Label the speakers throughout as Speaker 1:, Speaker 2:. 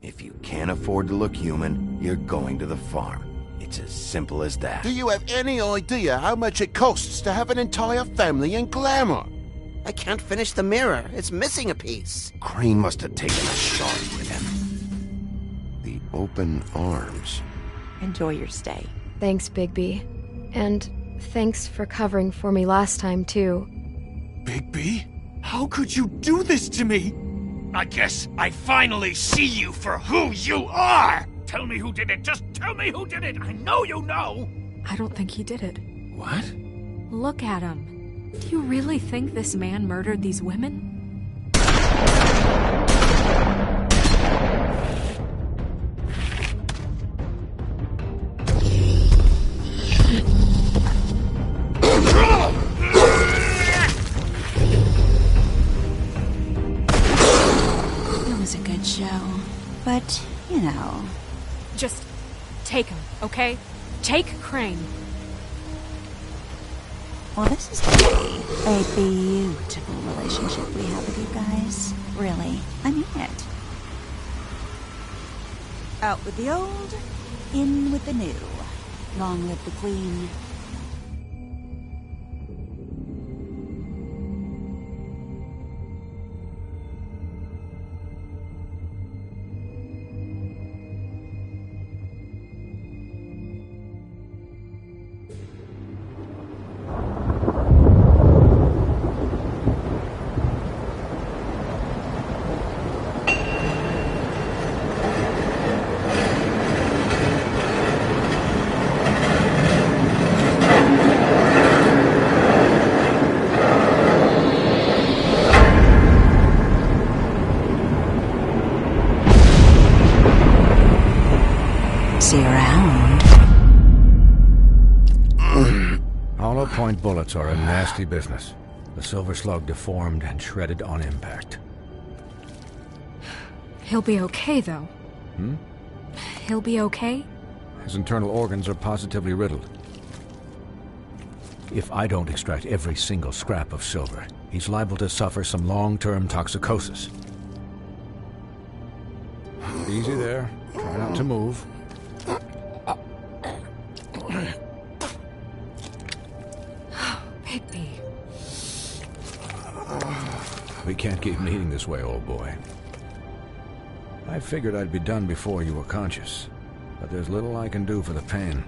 Speaker 1: If you can't afford to look human, you're going to the farm. It's as simple as that.
Speaker 2: Do you have any idea how much it costs to have an entire family in Glamour?
Speaker 3: I can't finish the mirror. It's missing a piece.
Speaker 1: Crane must have taken a shard with him.
Speaker 2: The open arms.
Speaker 4: Enjoy your stay.
Speaker 5: Thanks, Bigby. And thanks for covering for me last time, too.
Speaker 6: Bigby? How could you do this to me? I guess I finally see you for who you are! Tell me who did it! Just tell me who did it! I know you know!
Speaker 4: I don't think he did it.
Speaker 6: What?
Speaker 4: Look at him. Do you really think this man murdered these women?
Speaker 7: It was a good show, but, you know...
Speaker 4: Take him, okay? Take Crane.
Speaker 7: Well, this is going to be a beautiful relationship we have with you guys. Really. I mean it. Out with the old, in with the new. Long live the Queen. See you around.
Speaker 8: Hollow point bullets are a nasty business. The Silver Slug deformed and shredded on impact.
Speaker 4: He'll be okay, though. He'll be okay?
Speaker 8: His internal organs are positively riddled. If I don't extract every single scrap of silver, he's liable to suffer some long-term toxicosis. Easy there. Try not to move.
Speaker 4: Bigby.
Speaker 8: We can't keep meeting this way, old boy. I figured I'd be done before you were conscious, but there's little I can do for the pain.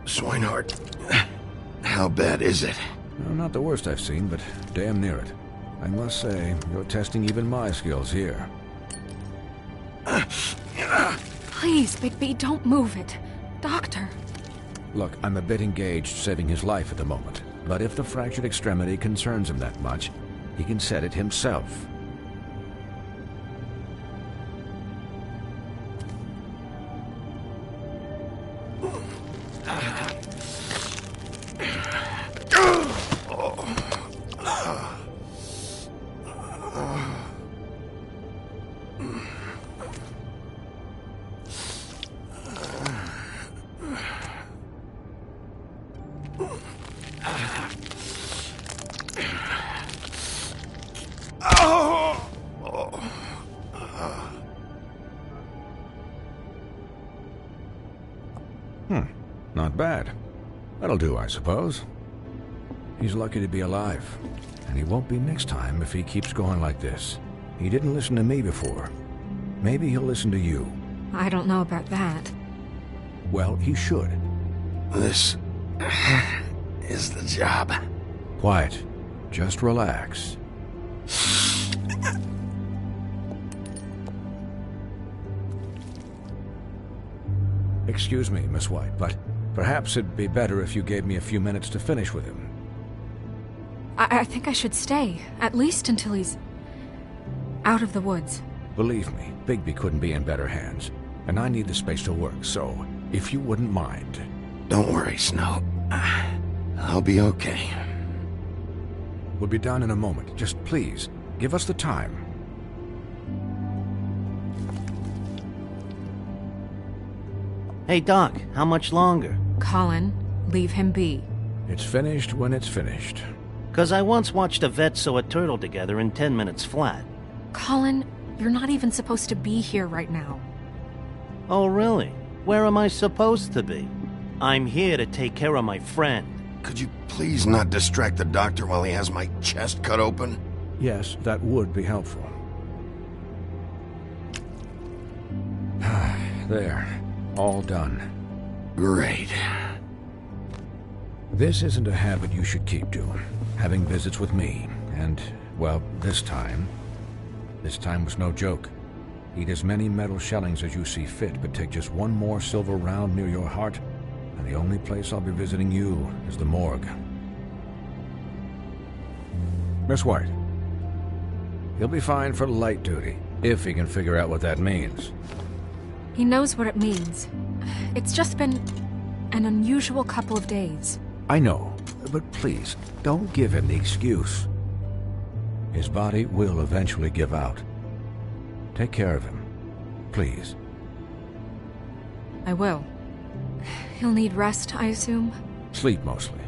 Speaker 1: Swinehart, how bad is it?
Speaker 8: No, not the worst I've seen, but damn near it. I must say, you're testing even my skills here.
Speaker 4: Please, Bigby, don't move it. Doctor.
Speaker 8: Look, I'm a bit engaged saving his life at the moment, but if the fractured extremity concerns him that much, he can set it himself. Not bad. That'll do, I suppose. He's lucky to be alive, and he won't be next time if he keeps going like this. He didn't listen to me before. Maybe he'll listen to you.
Speaker 4: I don't know about that.
Speaker 8: Well, he should.
Speaker 1: This is the job.
Speaker 8: Quiet. Just relax. Excuse me, Miss White, but perhaps it'd be better if you gave me a few minutes to finish with him.
Speaker 4: I think I should stay, at least until he's out of the woods.
Speaker 8: Believe me, Bigby couldn't be in better hands, and I need the space to work, so if you wouldn't mind.
Speaker 1: Don't worry, Snow. I'll be okay.
Speaker 8: We'll be done in a moment. Just please, give us the time.
Speaker 3: Hey, Doc, how much longer?
Speaker 4: Colin, leave him be.
Speaker 8: It's finished when it's finished.
Speaker 3: 'Cause I once watched a vet sew a turtle together in 10 minutes flat.
Speaker 4: Colin, you're not even supposed to be here right now.
Speaker 3: Oh, really? Where am I supposed to be? I'm here to take care of my friend.
Speaker 1: Could you please not distract the doctor while he has my chest cut open?
Speaker 8: Yes, that would be helpful. There. All done.
Speaker 1: Great.
Speaker 8: This isn't a habit you should keep doing. Having visits with me. And, well, this time was no joke. Eat as many metal shellings as you see fit, but take just one more silver round near your heart, and the only place I'll be visiting you is the morgue. Miss White. He'll be fine for light duty, if he can figure out what that means.
Speaker 4: He knows what it means. It's just been an unusual couple of days.
Speaker 8: I know, but please, don't give him the excuse. His body will eventually give out. Take care of him, please.
Speaker 4: I will. He'll need rest, I assume?
Speaker 8: Sleep mostly.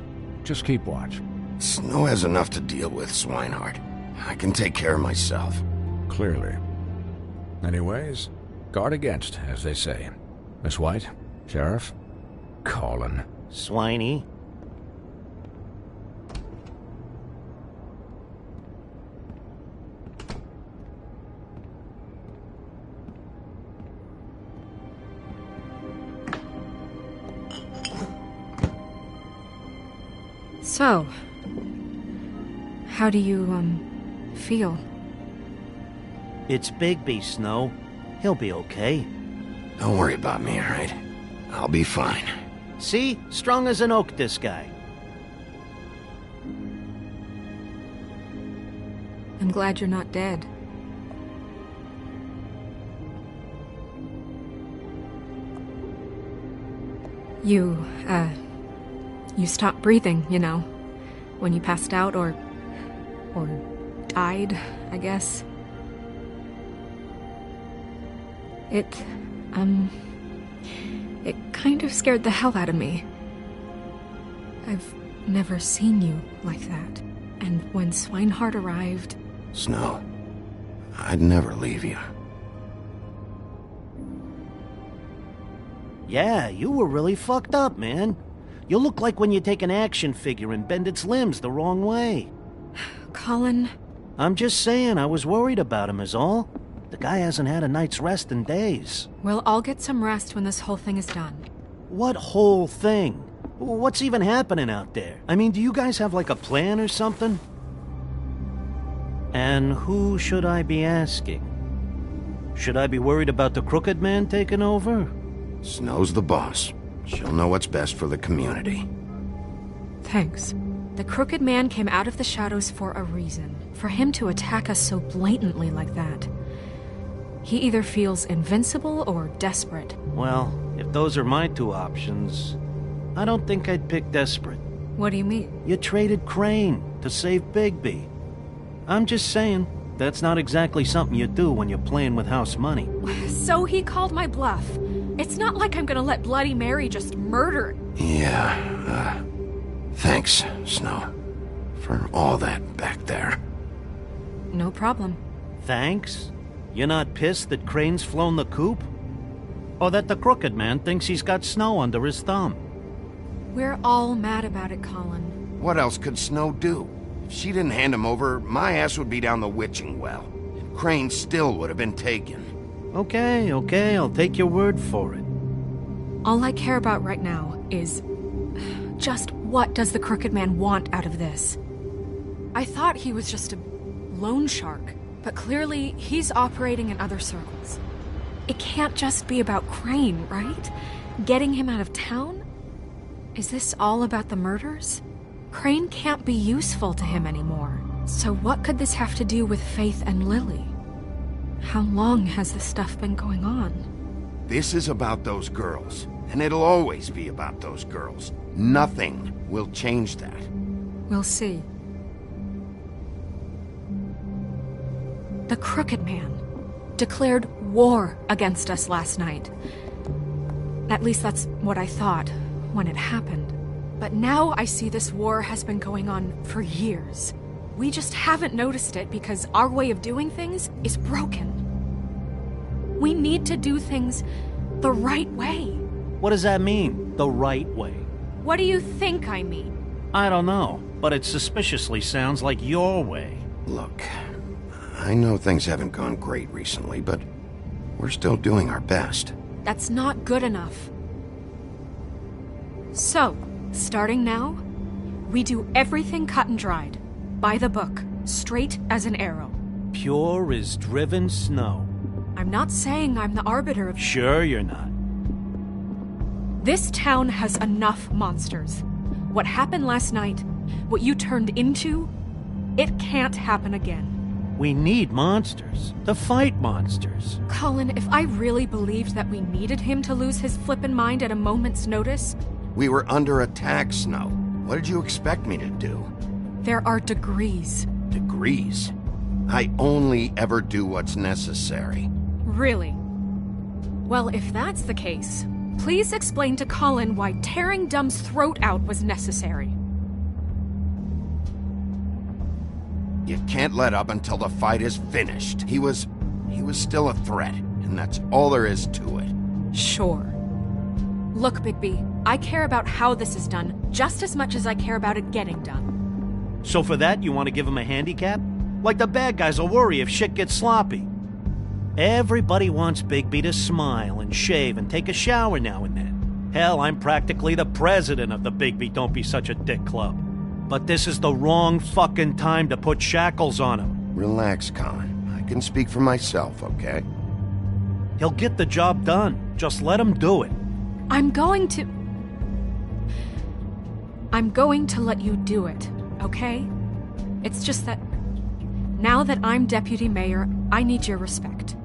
Speaker 8: Just keep watch.
Speaker 1: Snow has enough to deal with, Swinehart. I can take care of myself.
Speaker 8: Clearly. Anyways, guard against, as they say. Miss White? Sheriff? Colin.
Speaker 3: Swiney.
Speaker 4: So, how do you, feel?
Speaker 3: It's Bigby, Snow. He'll be okay.
Speaker 1: Don't worry about me, alright? I'll be fine.
Speaker 3: See? Strong as an oak, this guy.
Speaker 4: I'm glad you're not dead. You stopped breathing, you know, when you passed out or died, I guess. It kind of scared the hell out of me. I've never seen you like that. And when Swinehart arrived...
Speaker 1: Snow, I'd never leave you.
Speaker 3: Yeah, you were really fucked up, man. You look like when you take an action figure and bend its limbs the wrong way.
Speaker 4: Colin...
Speaker 3: I'm just saying, I was worried about him is all. The guy hasn't had a night's rest in days.
Speaker 4: We'll all get some rest when this whole thing is done.
Speaker 3: What whole thing? What's even happening out there? I mean, do you guys have like a plan or something? And who should I be asking? Should I be worried about the Crooked Man taking over?
Speaker 1: Snow's the boss. She'll know what's best for the community.
Speaker 4: Thanks. The Crooked Man came out of the shadows for a reason. For him to attack us so blatantly like that. He either feels invincible or desperate.
Speaker 3: Well, if those are my two options, I don't think I'd pick desperate.
Speaker 4: What do you mean?
Speaker 3: You traded Crane to save Bigby. I'm just saying, that's not exactly something you do when you're playing with house money.
Speaker 4: So he called my bluff. It's not like I'm gonna let Bloody Mary just murder...
Speaker 1: Yeah, thanks, Snow, for all that back there.
Speaker 4: No problem.
Speaker 3: Thanks? You're not pissed that Crane's flown the coop? Or that the Crooked Man thinks he's got Snow under his thumb?
Speaker 4: We're all mad about it, Colin.
Speaker 1: What else could Snow do? If she didn't hand him over, my ass would be down the witching well. And Crane still would have been taken.
Speaker 3: Okay, I'll take your word for it.
Speaker 4: All I care about right now is... just what does the Crooked Man want out of this? I thought he was just a loan shark, but clearly he's operating in other circles. It can't just be about Crane, right? Getting him out of town? Is this all about the murders? Crane can't be useful to him anymore. So what could this have to do with Faith and Lily? How long has this stuff been going on?
Speaker 1: This is about those girls, and it'll always be about those girls. Nothing will change that.
Speaker 4: We'll see. The Crooked Man declared war against us last night. At least that's what I thought when it happened. But now I see this war has been going on for years. We just haven't noticed it because our way of doing things is broken. We need to do things the right way.
Speaker 3: What does that mean, the right way?
Speaker 4: What do you think I mean?
Speaker 3: I don't know, but it suspiciously sounds like your way.
Speaker 1: Look, I know things haven't gone great recently, but we're still doing our best.
Speaker 4: That's not good enough. So, starting now, we do everything cut and dried. By the book, straight as an arrow.
Speaker 3: Pure as driven snow.
Speaker 4: I'm not saying I'm the arbiter of...
Speaker 3: Sure you're not.
Speaker 4: This town has enough monsters. What happened last night, what you turned into, it can't happen again.
Speaker 3: We need monsters. To fight monsters.
Speaker 4: Colin, if I really believed that we needed him to lose his flippin' mind at a moment's notice...
Speaker 1: We were under attack, Snow. What did you expect me to do?
Speaker 4: There are degrees.
Speaker 1: Degrees? I only ever do what's necessary.
Speaker 4: Really? Well, if that's the case, Please explain to Colin why tearing Dumb's throat out was necessary.
Speaker 2: You can't let up until the fight is finished. He was still a threat, and that's all there is to it.
Speaker 4: Sure. Look, Bigby, I care about how this is done just as much as I care about it getting done.
Speaker 3: So for that, you want to give him a handicap? Like the bad guys will worry if shit gets sloppy. Everybody wants Bigby to smile and shave and take a shower now and then. Hell, I'm practically the president of the Bigby Don't Be Such a Dick Club. But this is the wrong fucking time to put shackles on him.
Speaker 2: Relax, Colin. I can speak for myself, okay?
Speaker 3: He'll get the job done. Just let him do it.
Speaker 4: I'm going to let you do it, okay? It's just that now that I'm deputy mayor, I need your respect.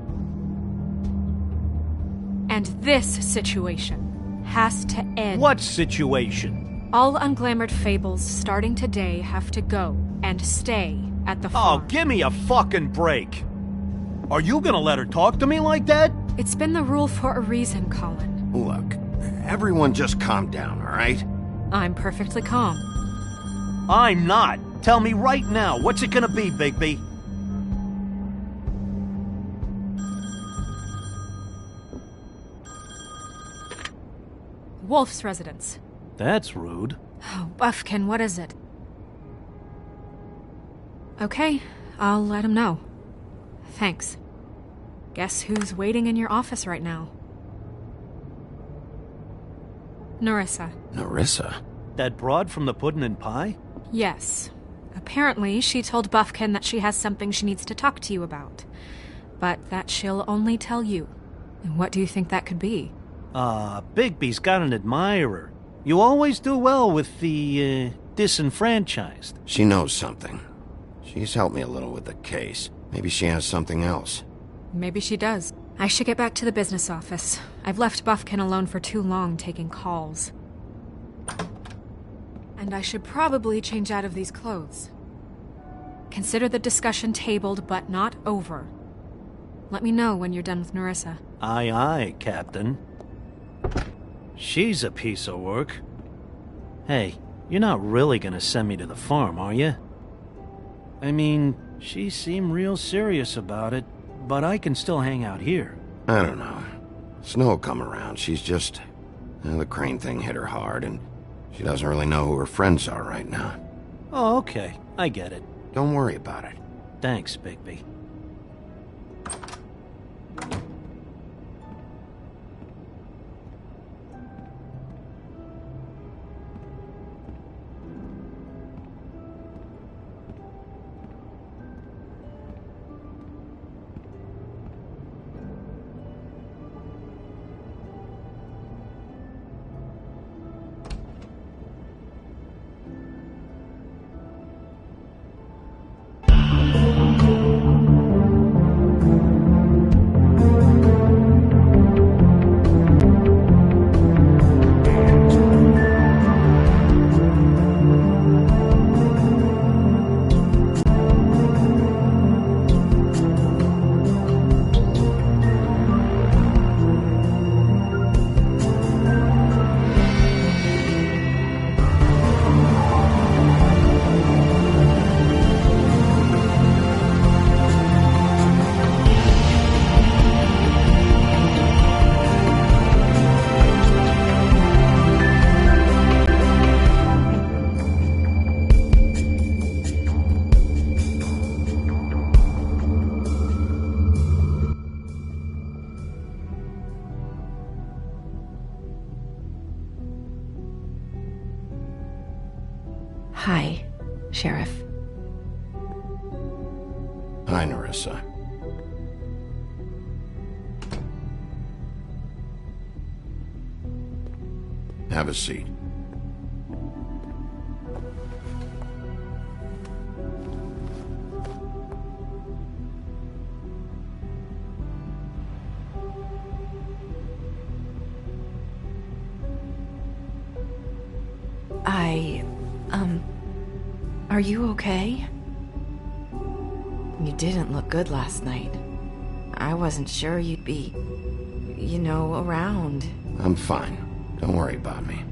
Speaker 4: And this situation has to end.
Speaker 3: What situation?
Speaker 4: All unglamored fables starting today have to go and stay at the farm.
Speaker 3: Oh, give me a fucking break. Are you gonna let her talk to me like that?
Speaker 4: It's been the rule for a reason, Colin.
Speaker 2: Look, everyone just calm down, all right?
Speaker 4: I'm perfectly calm.
Speaker 3: I'm not. Tell me right now, what's it gonna be, Bigby?
Speaker 4: Wolf's residence.
Speaker 3: That's rude.
Speaker 4: Oh, Buffkin, what is it? Okay, I'll let him know. Thanks. Guess who's waiting in your office right now? Nerissa.
Speaker 2: Nerissa?
Speaker 3: That broad from the Puddin' and Pie?
Speaker 4: Yes. Apparently, she told Buffkin that she has something she needs to talk to you about. But that she'll only tell you. And what do you think that could be?
Speaker 3: Bigby's got an admirer. You always do well with the, disenfranchised.
Speaker 2: She knows something. She's helped me a little with the case. Maybe she has something else.
Speaker 4: Maybe she does. I should get back to the business office. I've left Buffkin alone for too long taking calls. And I should probably change out of these clothes. Consider the discussion tabled, but not over. Let me know when you're done with Nerissa.
Speaker 3: Aye, aye, Captain. She's a piece of work. Hey, you're not really gonna send me to the farm, are you? I mean, she seemed real serious about it, but I can still hang out here.
Speaker 2: I don't know. Snow will come around. She's just... the Crane thing hit her hard, and she doesn't really know who her friends are right now.
Speaker 3: Oh, okay. I get it.
Speaker 2: Don't worry about it.
Speaker 3: Thanks, Bigby.
Speaker 5: Hi, Sheriff.
Speaker 2: Hi, Nerissa. Have a seat.
Speaker 5: Are you okay? You didn't look good last night. I wasn't sure you'd be, around.
Speaker 2: I'm fine. Don't worry about me.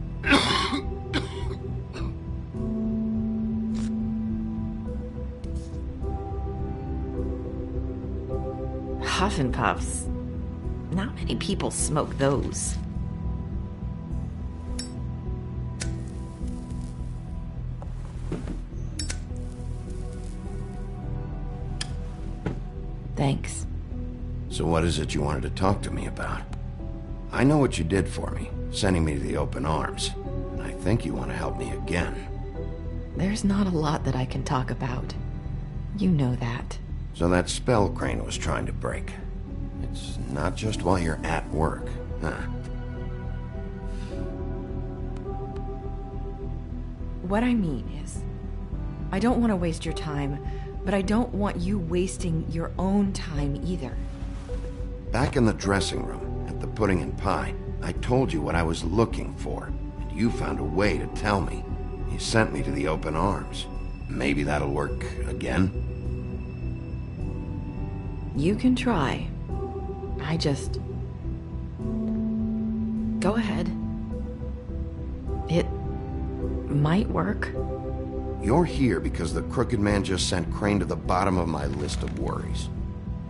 Speaker 9: Huff and Puffs. Not many people smoke those. Thanks.
Speaker 2: So what is it you wanted to talk to me about? I know what you did for me, sending me to the Open Arms. And I think you want to help me again.
Speaker 9: There's not a lot that I can talk about. You know that.
Speaker 2: So that spell Crane was trying to break. It's not just while you're at work, huh?
Speaker 9: What I mean is, I don't want to waste your time, but I don't want you wasting your own time either.
Speaker 2: Back in the dressing room, at the Pudding and Pie, I told you what I was looking for, and you found a way to tell me. You sent me to the Open Arms. Maybe that'll work again?
Speaker 9: You can try. I just... Go ahead. It might work.
Speaker 2: You're here because the Crooked Man just sent Crane to the bottom of my list of worries.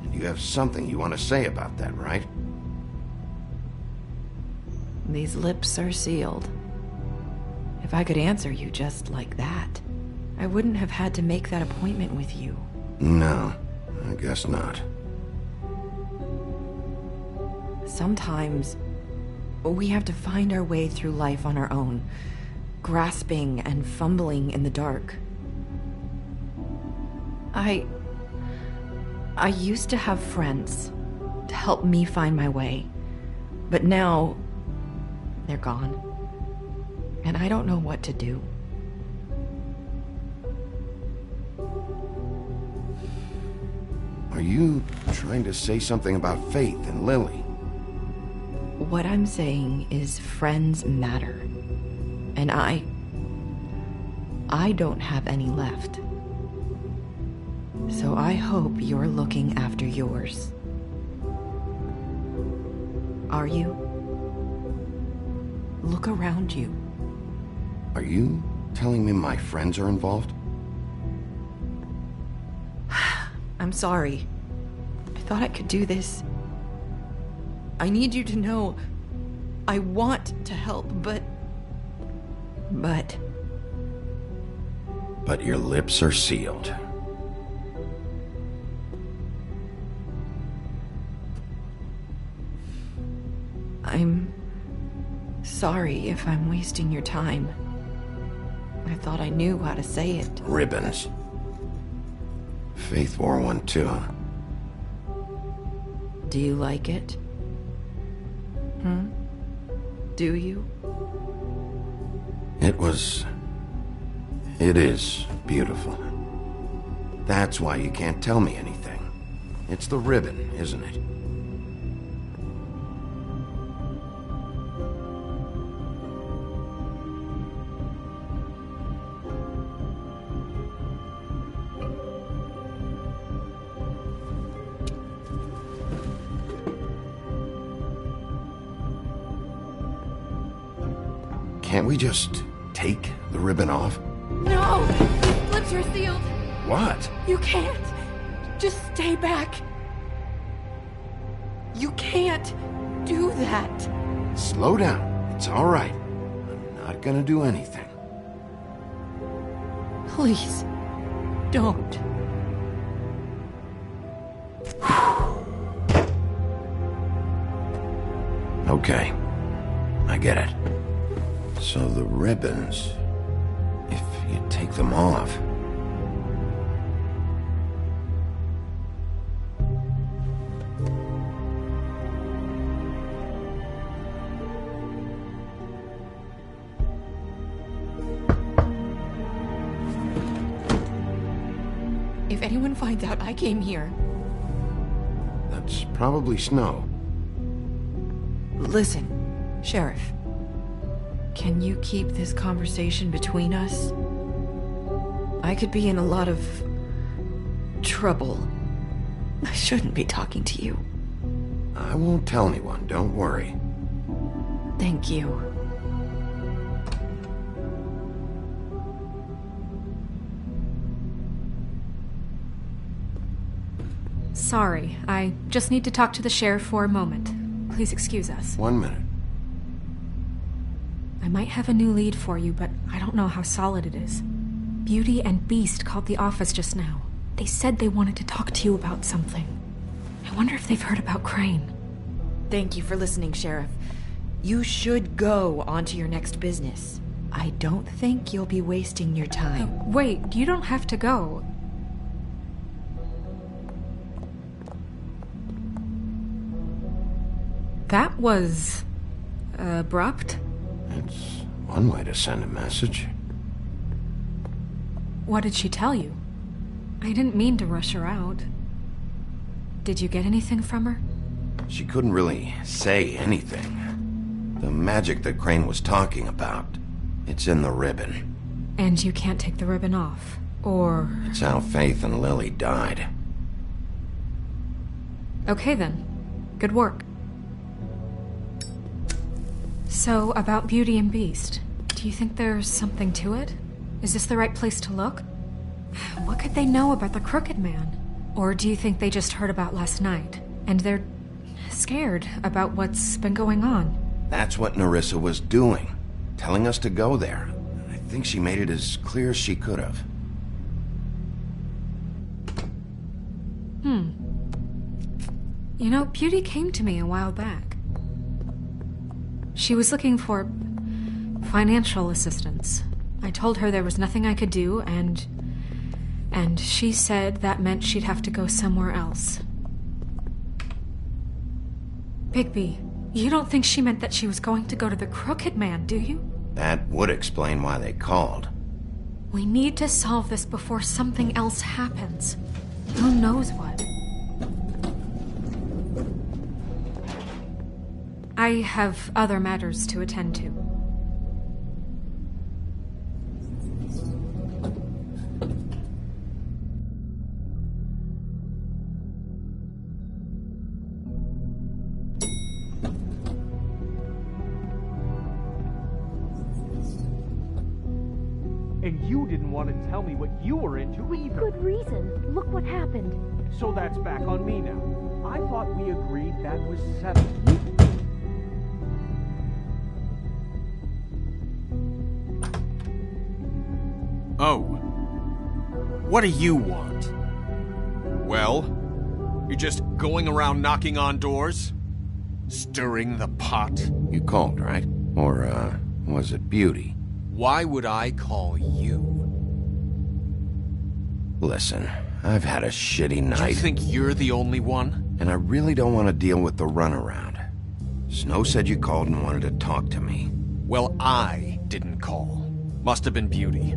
Speaker 2: And you have something you want to say about that, right?
Speaker 9: These lips are sealed. If I could answer you just like that, I wouldn't have had to make that appointment with you.
Speaker 2: No, I guess not.
Speaker 9: Sometimes, we have to find our way through life on our own, grasping and fumbling in the dark. I used to have friends to help me find my way, but now they're gone, and I don't know what to do.
Speaker 2: Are you trying to say something about Faith and Lily?
Speaker 9: What I'm saying is friends matter. And I don't have any left. So I hope you're looking after yours. Are you? Look around you.
Speaker 2: Are you telling me my friends are involved?
Speaker 9: I'm sorry. I thought I could do this. I need you to know I want to help, but
Speaker 2: your lips are sealed.
Speaker 9: I'm sorry if I'm wasting your time. I thought I knew how to say it.
Speaker 2: Ribbons. Faith wore one too.
Speaker 9: Do you like it? Do you?
Speaker 2: It is beautiful. That's why you can't tell me anything. It's the ribbon, isn't it? Can't we just take the ribbon off?
Speaker 4: No! These lips are sealed!
Speaker 2: What?
Speaker 4: You can't! Just stay back! You can't do that!
Speaker 2: Slow down. It's all right. I'm not gonna do anything.
Speaker 9: Please, don't.
Speaker 2: Okay. I get it. So the ribbons, if you take them off...
Speaker 9: If anyone finds out I came here...
Speaker 2: That's probably Snow.
Speaker 9: Listen, Sheriff. Can you keep this conversation between us? I could be in a lot of trouble. I shouldn't be talking to you.
Speaker 2: I won't tell anyone, don't worry.
Speaker 9: Thank you.
Speaker 4: Sorry, I just need to talk to the sheriff for a moment. Please excuse us.
Speaker 2: 1 minute.
Speaker 4: I might have a new lead for you, but I don't know how solid it is. Beauty and Beast called the office just now. They said they wanted to talk to you about something. I wonder if they've heard about Crane.
Speaker 9: Thank you for listening, Sheriff. You should go on to your next business. I don't think you'll be wasting your time.
Speaker 4: Wait, you don't have to go. That was... abrupt?
Speaker 2: It's one way to send a message.
Speaker 4: What did she tell you? I didn't mean to rush her out. Did you get anything from her?
Speaker 2: She couldn't really say anything. The magic that Crane was talking about, it's in the ribbon.
Speaker 4: And you can't take the ribbon off, or...
Speaker 2: It's how Faith and Lily died.
Speaker 4: Okay then. Good work. So, about Beauty and Beast, do you think there's something to it? Is this the right place to look? What could they know about the Crooked Man? Or do you think they just heard about last night, and they're scared about what's been going on?
Speaker 2: That's what Nerissa was doing, telling us to go there. I think she made it as clear as she could have.
Speaker 4: You know, Beauty came to me a while back. She was looking for financial assistance. I told her there was nothing I could do, and she said that meant she'd have to go somewhere else. Bigby, you don't think she meant that she was going to go to the Crooked Man, do you?
Speaker 2: That would explain why they called.
Speaker 4: We need to solve this before something else happens. Who knows what? I have other matters to attend to.
Speaker 6: And you didn't want to tell me what you were into either.
Speaker 10: Good reason. Look what happened.
Speaker 6: So that's back on me now. I thought we agreed that was settled.
Speaker 11: Oh. What do you want? Well? You're just going around knocking on doors? Stirring the pot?
Speaker 2: You called, right? Or, was it Beauty?
Speaker 11: Why would I call you?
Speaker 2: Listen, I've had a shitty night.
Speaker 11: You think you're the only one?
Speaker 2: And I really don't want to deal with the runaround. Snow said you called and wanted to talk to me.
Speaker 11: Well, I didn't call. Must have been Beauty.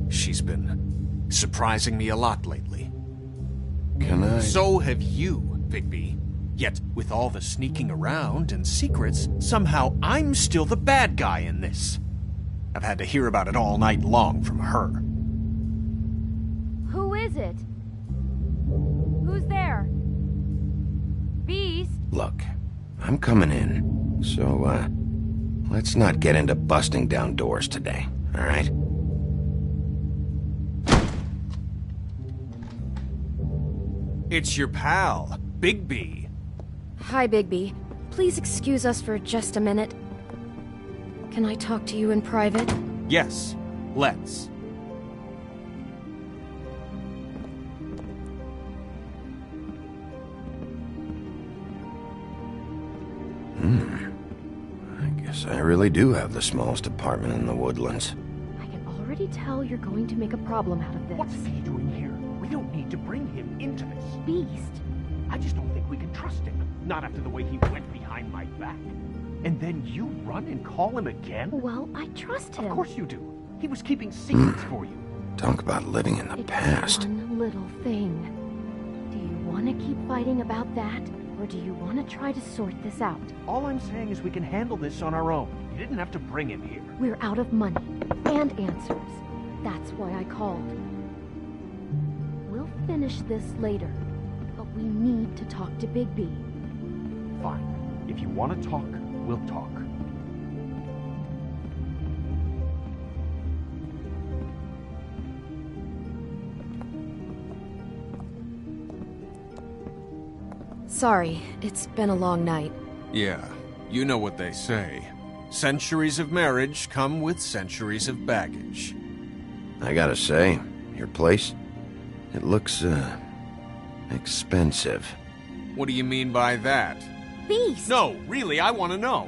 Speaker 11: She's been surprising me a lot lately.
Speaker 2: Can I?
Speaker 11: So have you, Bigby. Yet, with all the sneaking around and secrets, somehow I'm still the bad guy in this. I've had to hear about it all night long from her.
Speaker 10: Who is it? Who's there? Beast?
Speaker 2: Look, I'm coming in, so, let's not get into busting down doors today, all right?
Speaker 11: It's your pal, Bigby.
Speaker 5: Hi, Bigby. Please excuse us for just a minute. Can I talk to you in private?
Speaker 11: Yes, let's.
Speaker 2: I guess I really do have the smallest apartment in the Woodlands.
Speaker 10: I can already tell you're going to make a problem out of this.
Speaker 6: What's he doing here? We don't need to bring him into this.
Speaker 10: Beast?
Speaker 6: I just don't think we can trust him. Not after the way he went behind my back. And then you run and call him again?
Speaker 10: Well, I trust him.
Speaker 6: Of course you do. He was keeping secrets for you.
Speaker 2: Talk about living in the past.
Speaker 10: One little thing. Do you want to keep fighting about that? Or do you want to try to sort this out?
Speaker 6: All I'm saying is we can handle this on our own. You didn't have to bring him here.
Speaker 10: We're out of money and answers. That's why I called. We'll finish this later, but we need to talk to Bigby.
Speaker 6: Fine. If you want to talk, we'll talk.
Speaker 4: Sorry, it's been a long night.
Speaker 11: Yeah, you know what they say. Centuries of marriage come with centuries of baggage.
Speaker 2: I gotta say, your place, it looks, expensive.
Speaker 11: What do you mean by that?
Speaker 10: Beast!
Speaker 11: No, really, I want to know.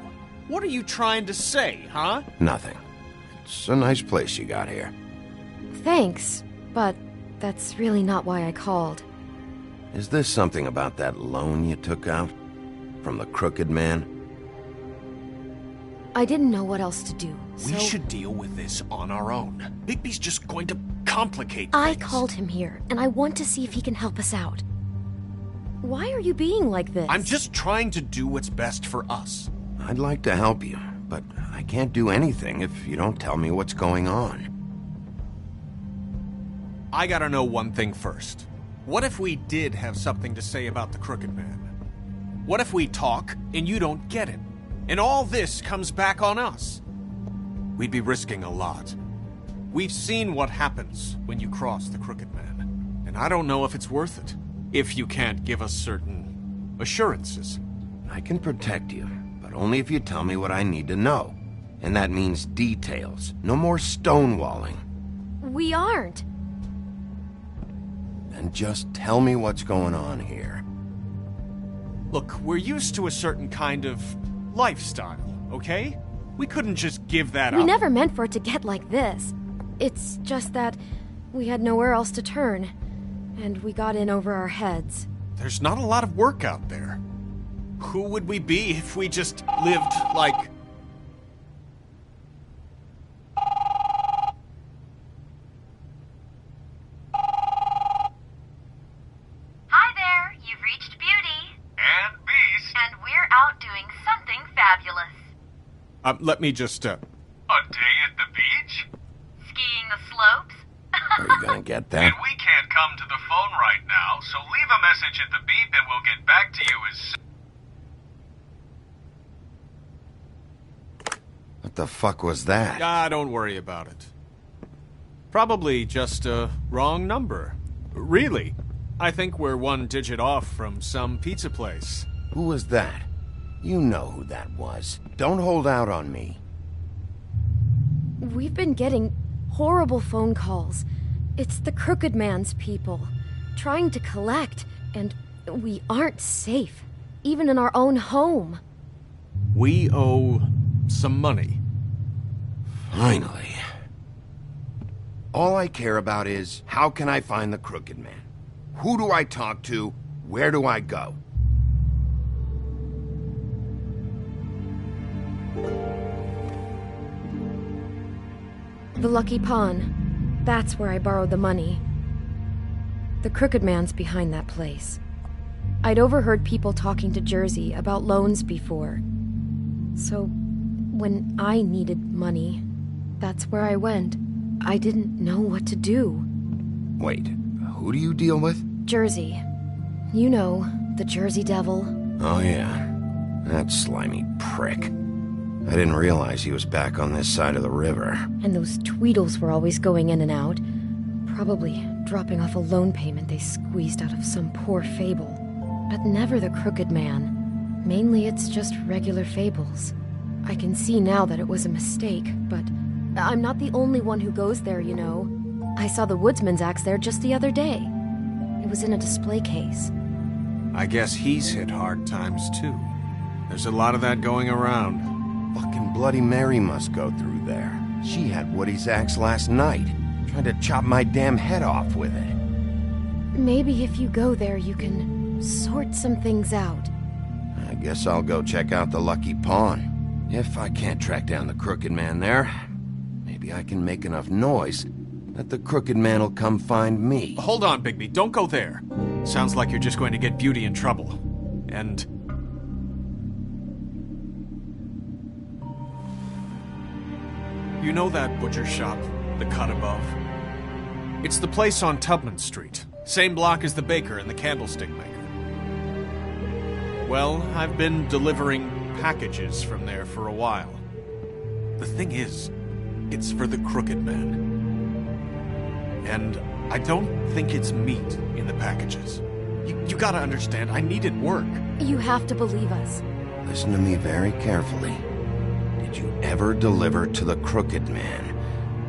Speaker 11: What are you trying to say, huh?
Speaker 2: Nothing. It's a nice place you got here.
Speaker 4: Thanks, but that's really not why I called.
Speaker 2: Is this something about that loan you took out? From the Crooked Man?
Speaker 4: I didn't know what else to do,
Speaker 11: We should deal with this on our own. Bigby's just going to complicate things.
Speaker 10: I called him here, and I want to see if he can help us out.
Speaker 4: Why are you being like this?
Speaker 11: I'm just trying to do what's best for us.
Speaker 2: I'd like to help you, but I can't do anything if you don't tell me what's going on.
Speaker 11: I gotta know one thing first. What if we did have something to say about the Crooked Man? What if we talk and you don't get it? And all this comes back on us? We'd be risking a lot. We've seen what happens when you cross the Crooked Man, and I don't know if it's worth it, if you can't give us certain assurances.
Speaker 2: I can protect you, but only if you tell me what I need to know. And that means details. No more stonewalling.
Speaker 4: We aren't.
Speaker 2: Then just tell me what's going on here.
Speaker 11: Look, we're used to a certain kind of lifestyle, okay? We couldn't just give that up.
Speaker 4: We never meant for it to get like this. It's just that we had nowhere else to turn, and we got in over our heads.
Speaker 11: There's not a lot of work out there. Who would we be if we just lived like...
Speaker 12: Hi there, you've reached Beauty.
Speaker 6: And Beast.
Speaker 12: And we're out doing something fabulous.
Speaker 11: let me just,
Speaker 6: A day at the beach?
Speaker 12: Skiing the slopes?
Speaker 2: Are you gonna get that?
Speaker 6: And we can't come to the phone right now, so leave a message at the beep and we'll get back to you as...
Speaker 2: What the fuck was that?
Speaker 11: don't worry about it. Probably just a wrong number. Really, I think we're one digit off from some pizza place.
Speaker 2: Who was that? You know who that was. Don't hold out on me.
Speaker 4: We've been getting horrible phone calls. It's the Crooked Man's people, trying to collect, and we aren't safe, even in our own home.
Speaker 11: We owe some money.
Speaker 2: Finally. All I care about is, how can I find the Crooked Man? Who do I talk to? Where do I go?
Speaker 4: The Lucky Pawn. That's where I borrowed the money. The Crooked Man's behind that place. I'd overheard people talking to Jersey about loans before. So, when I needed money, that's where I went. I didn't know what to do.
Speaker 2: Wait, who do you deal with?
Speaker 4: Jersey. You know, the Jersey Devil.
Speaker 2: Oh yeah, that slimy prick. I didn't realize he was back on this side of the river.
Speaker 4: And those Tweedles were always going in and out. Probably dropping off a loan payment they squeezed out of some poor fable. But never the Crooked Man. Mainly it's just regular fables. I can see now that it was a mistake, but I'm not the only one who goes there, you know. I saw the Woodsman's axe there just the other day. It was in a display case.
Speaker 11: I guess he's hit hard times too. There's a lot of that going around.
Speaker 2: Fucking Bloody Mary must go through there. She had Woody's axe last night. Tried to chop my damn head off with it.
Speaker 4: Maybe if you go there, you can sort some things out.
Speaker 2: I guess I'll go check out the Lucky Pawn. If I can't track down the Crooked Man there, maybe I can make enough noise that the Crooked Man will come find me.
Speaker 11: Hold on, Bigby. Don't go there. Sounds like you're just going to get Beauty in trouble. And... you know that butcher shop, the cut above? It's the place on Tubman Street. Same block as the baker and the candlestick maker. Well, I've been delivering packages from there for a while. The thing is, it's for the Crooked Man. And I don't think it's meat in the packages. You gotta understand, I needed work.
Speaker 10: You have to believe us.
Speaker 2: Listen to me very carefully. Did you ever deliver to the Crooked Man?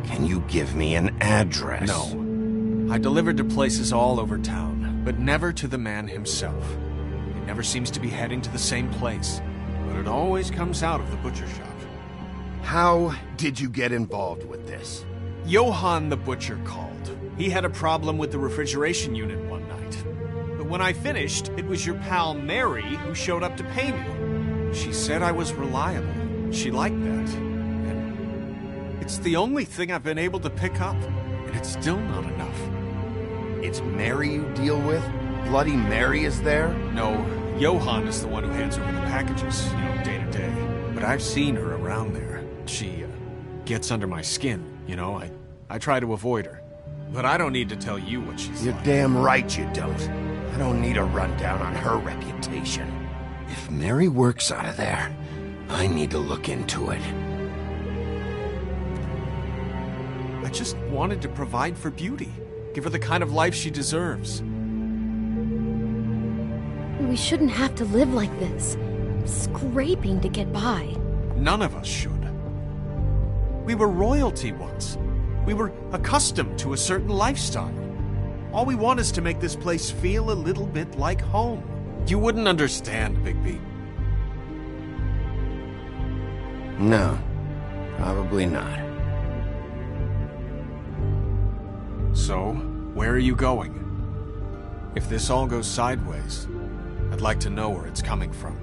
Speaker 2: Can you give me an address?
Speaker 11: No. I delivered to places all over town, but never to the man himself. He never seems to be heading to the same place, but it always comes out of the butcher shop.
Speaker 2: How did you get involved with this?
Speaker 11: Johann the butcher called. He had a problem with the refrigeration unit one night. But when I finished, it was your pal Mary who showed up to pay me. She said I was reliable. She liked that. And it's the only thing I've been able to pick up, and it's still not enough.
Speaker 2: It's Mary you deal with? Bloody Mary is there?
Speaker 11: No, Johann is the one who hands over the packages, day to day. But I've seen her around there. She gets under my skin, I try to avoid her. But I don't need to tell you what she's
Speaker 2: You're
Speaker 11: like.
Speaker 2: damn right you don't. I don't need a rundown on her reputation. If Mary works out of there, I need to look into it.
Speaker 11: I just wanted to provide for Beauty. Give her the kind of life she deserves.
Speaker 10: We shouldn't have to live like this, scraping to get by.
Speaker 11: None of us should. We were royalty once. We were accustomed to a certain lifestyle. All we want is to make this place feel a little bit like home. You wouldn't understand, Bigby.
Speaker 2: No, probably not.
Speaker 11: So, where are you going? If this all goes sideways, I'd like to know where it's coming from.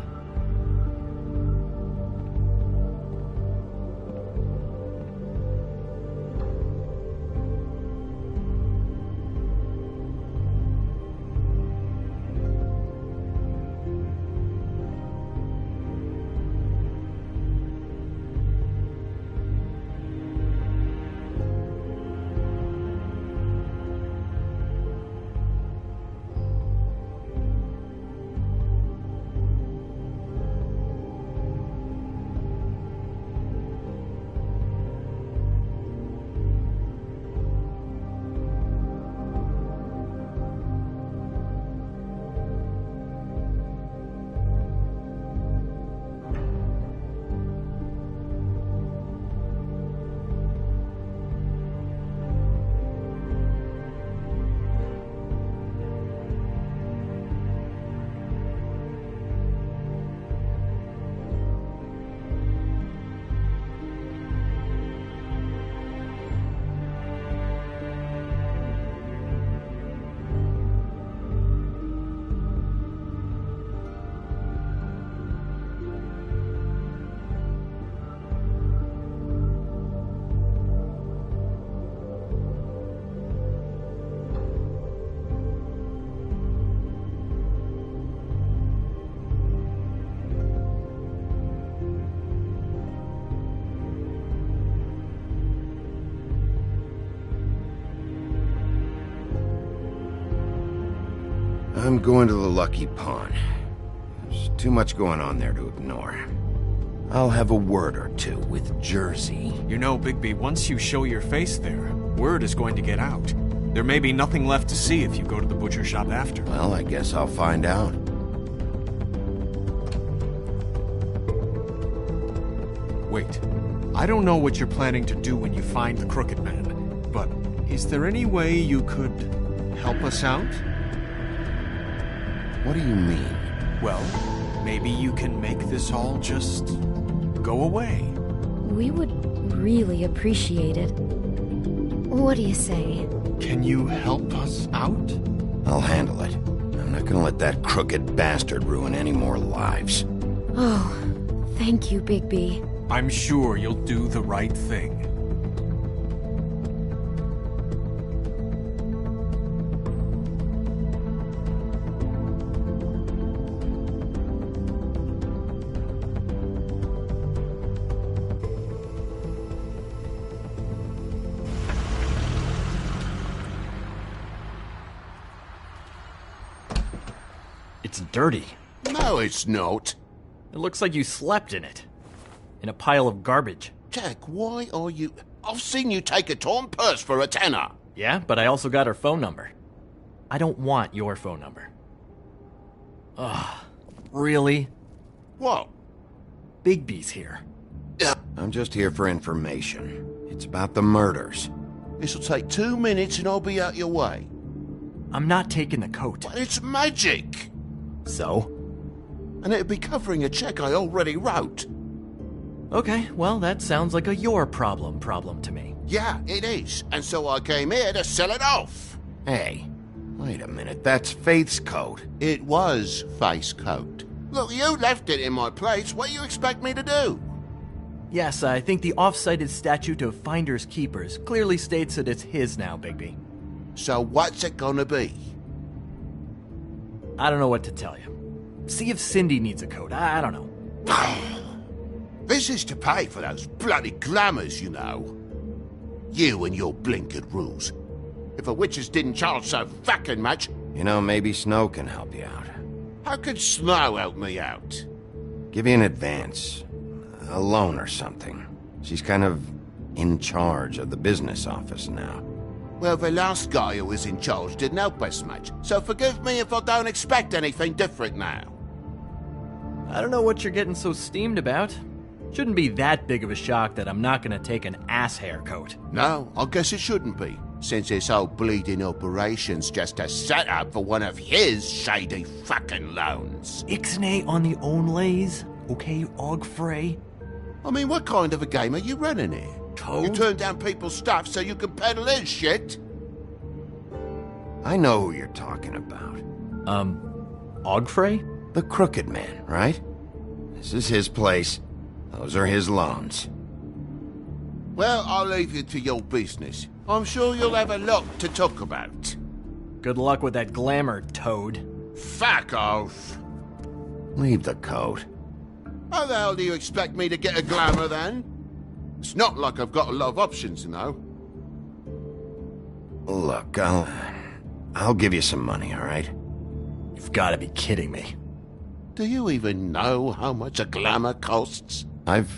Speaker 2: I'm going to the Lucky Pawn. There's too much going on there to ignore. I'll have a word or two with Jersey.
Speaker 11: You know, Bigby, once you show your face there, word is going to get out. There may be nothing left to see if you go to the butcher shop after.
Speaker 2: Well, I guess I'll find out.
Speaker 11: Wait. I don't know what you're planning to do when you find the Crooked Man, but is there any way you could help us out?
Speaker 2: What do you mean?
Speaker 11: Well, maybe you can make this all just go away.
Speaker 10: We would really appreciate it. What do you say?
Speaker 11: Can you help us out?
Speaker 2: I'll handle it. I'm not gonna let that crooked bastard ruin any more lives.
Speaker 10: Oh, thank you, Bigby.
Speaker 11: I'm sure you'll do the right thing.
Speaker 13: It's dirty.
Speaker 14: No, it's not.
Speaker 13: It looks like you slept in it. In a pile of garbage.
Speaker 14: Jack, why are you... I've seen you take a torn purse for a tenner.
Speaker 13: Yeah, but I also got her phone number. I don't want your phone number. Ugh. Really?
Speaker 14: What?
Speaker 13: Bigby's here.
Speaker 2: I'm just here for information. It's about the murders.
Speaker 14: This'll take 2 minutes and I'll be out your way.
Speaker 13: I'm not taking the coat.
Speaker 14: But it's magic!
Speaker 13: So?
Speaker 14: And it'd be covering a check I already wrote.
Speaker 13: Okay, well, that sounds like a your problem to me.
Speaker 14: Yeah, it is. And so I came here to sell it off.
Speaker 2: Hey, wait a minute. That's Faith's coat.
Speaker 14: It was Faith's coat. Look, you left it in my place. What do you expect me to do?
Speaker 13: Yes, I think the off-cited statute of Finders Keepers clearly states that it's his now, Bigby.
Speaker 14: So what's it gonna be?
Speaker 13: I don't know what to tell you. See if Cindy needs a coat. I don't know.
Speaker 14: This is to pay for those bloody glamours, you know. You and your blinkered rules. If the witches didn't charge so fucking much...
Speaker 2: You know, maybe Snow can help you out.
Speaker 14: How could Snow help me out?
Speaker 2: Give you an advance. A loan or something. She's kind of in charge of the business office now.
Speaker 14: Well, the last guy who was in charge didn't help us much, so forgive me if I don't expect anything different now.
Speaker 13: I don't know what you're getting so steamed about. Shouldn't be that big of a shock that I'm not gonna take an ass haircoat.
Speaker 14: No, I guess it shouldn't be, since this whole bleeding operation's just a setup for one of his shady fucking loans.
Speaker 13: Ixnay on the own lays, okay, Ogfrey?
Speaker 14: I mean, what kind of a game are you running here?
Speaker 13: Toad?
Speaker 14: You turn down people's stuff so you can peddle his shit?
Speaker 2: I know who you're talking about.
Speaker 13: Ogfrey?
Speaker 2: The Crooked Man, right? This is his place. Those are his loans.
Speaker 14: Well, I'll leave you to your business. I'm sure you'll have a lot to talk about.
Speaker 13: Good luck with that glamour, Toad.
Speaker 14: Fuck off!
Speaker 2: Leave the coat.
Speaker 14: How the hell do you expect me to get a glamour, then? It's not like I've got a lot of options, you know.
Speaker 2: Look, I'll give you some money, all right?
Speaker 13: You've got to be kidding me.
Speaker 14: Do you even know how much a glamour costs?
Speaker 2: I've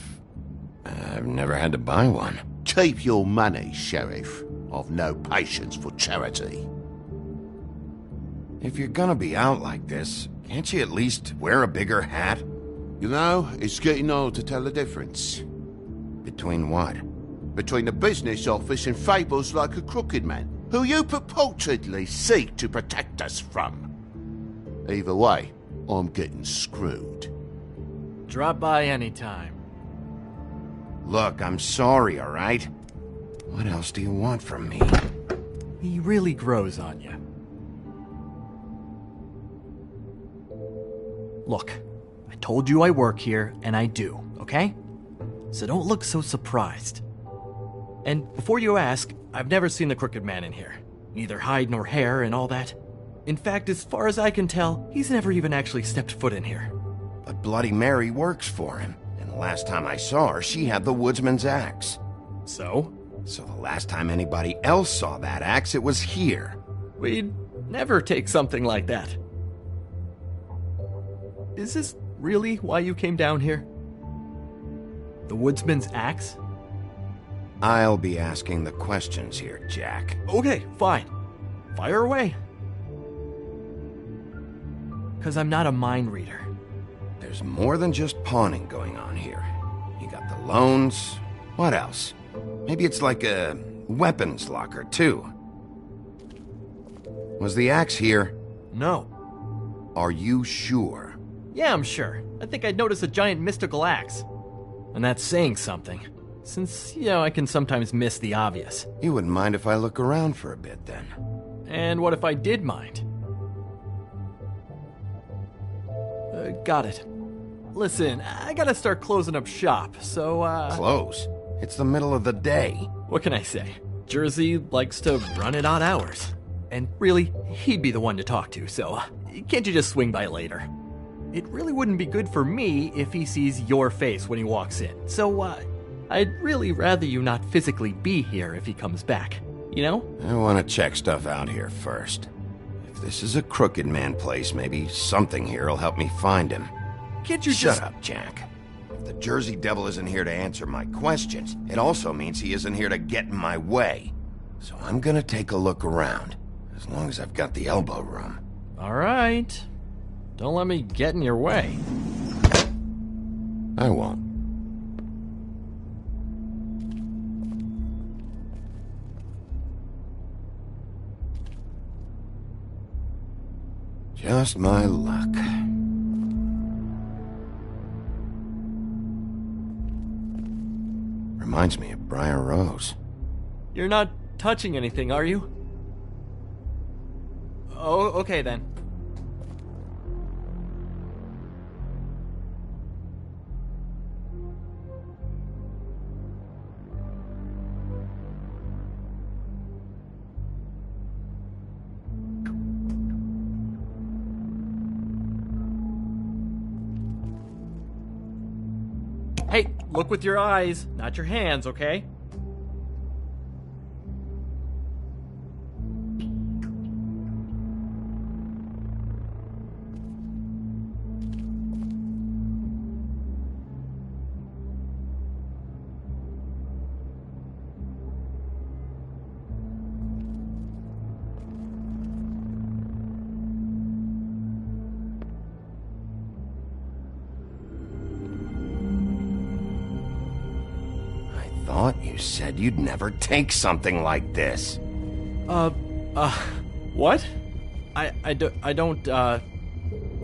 Speaker 2: never had to buy one.
Speaker 14: Keep your money, Sheriff. I've no patience for charity.
Speaker 2: If you're gonna be out like this, can't you at least wear a bigger hat?
Speaker 14: You know, it's getting old to tell the difference.
Speaker 2: Between what?
Speaker 14: Between the business office and fables like a Crooked Man, who you purportedly seek to protect us from. Either way, I'm getting screwed.
Speaker 13: Drop by anytime.
Speaker 2: Look, I'm sorry, all right? What else do you want from me?
Speaker 13: He really grows on you. Look, I told you I work here, and I do, okay? So don't look so surprised. And before you ask, I've never seen the Crooked Man in here. Neither hide nor hair and all that. In fact, as far as I can tell, he's never even actually stepped foot in here.
Speaker 2: But Bloody Mary works for him. And the last time I saw her, she had the woodsman's axe.
Speaker 13: So?
Speaker 2: So the last time anybody else saw that axe, it was here.
Speaker 13: We'd never take something like that. Is this really why you came down here? The woodsman's axe?
Speaker 2: I'll be asking the questions here, Jack.
Speaker 13: Okay, fine. Fire away. 'Cause I'm not a mind reader.
Speaker 2: There's more than just pawning going on here. You got the loans. What else? Maybe it's like a weapons locker, too. Was the axe here?
Speaker 13: No.
Speaker 2: Are you sure?
Speaker 13: Yeah, I'm sure. I think I'd notice a giant mystical axe. And that's saying something. Since, I can sometimes miss the obvious.
Speaker 2: You wouldn't mind if I look around for a bit, then?
Speaker 13: And what if I did mind? Got it. Listen, I gotta start closing up shop, so,
Speaker 2: Close? It's the middle of the day.
Speaker 13: What can I say? Jersey likes to run at odd hours. And really, he'd be the one to talk to, so can't you just swing by later? It really wouldn't be good for me if he sees your face when he walks in, so, I'd really rather you not physically be here if he comes back, you know?
Speaker 2: I want to check stuff out here first. If this is a Crooked Man place, maybe something here will help me find him.
Speaker 13: Can't you
Speaker 2: Shut up, Jack. If the Jersey Devil isn't here to answer my questions, it also means he isn't here to get in my way. So I'm gonna take a look around, as long as I've got the elbow room.
Speaker 13: All right. Don't let me get in your way.
Speaker 2: I won't. Just my luck. Reminds me of Briar Rose.
Speaker 13: You're not touching anything, are you? Oh, okay then. Hey, look with your eyes, not your hands, okay?
Speaker 2: Thought you said you'd never take something like this.
Speaker 13: What? I don't,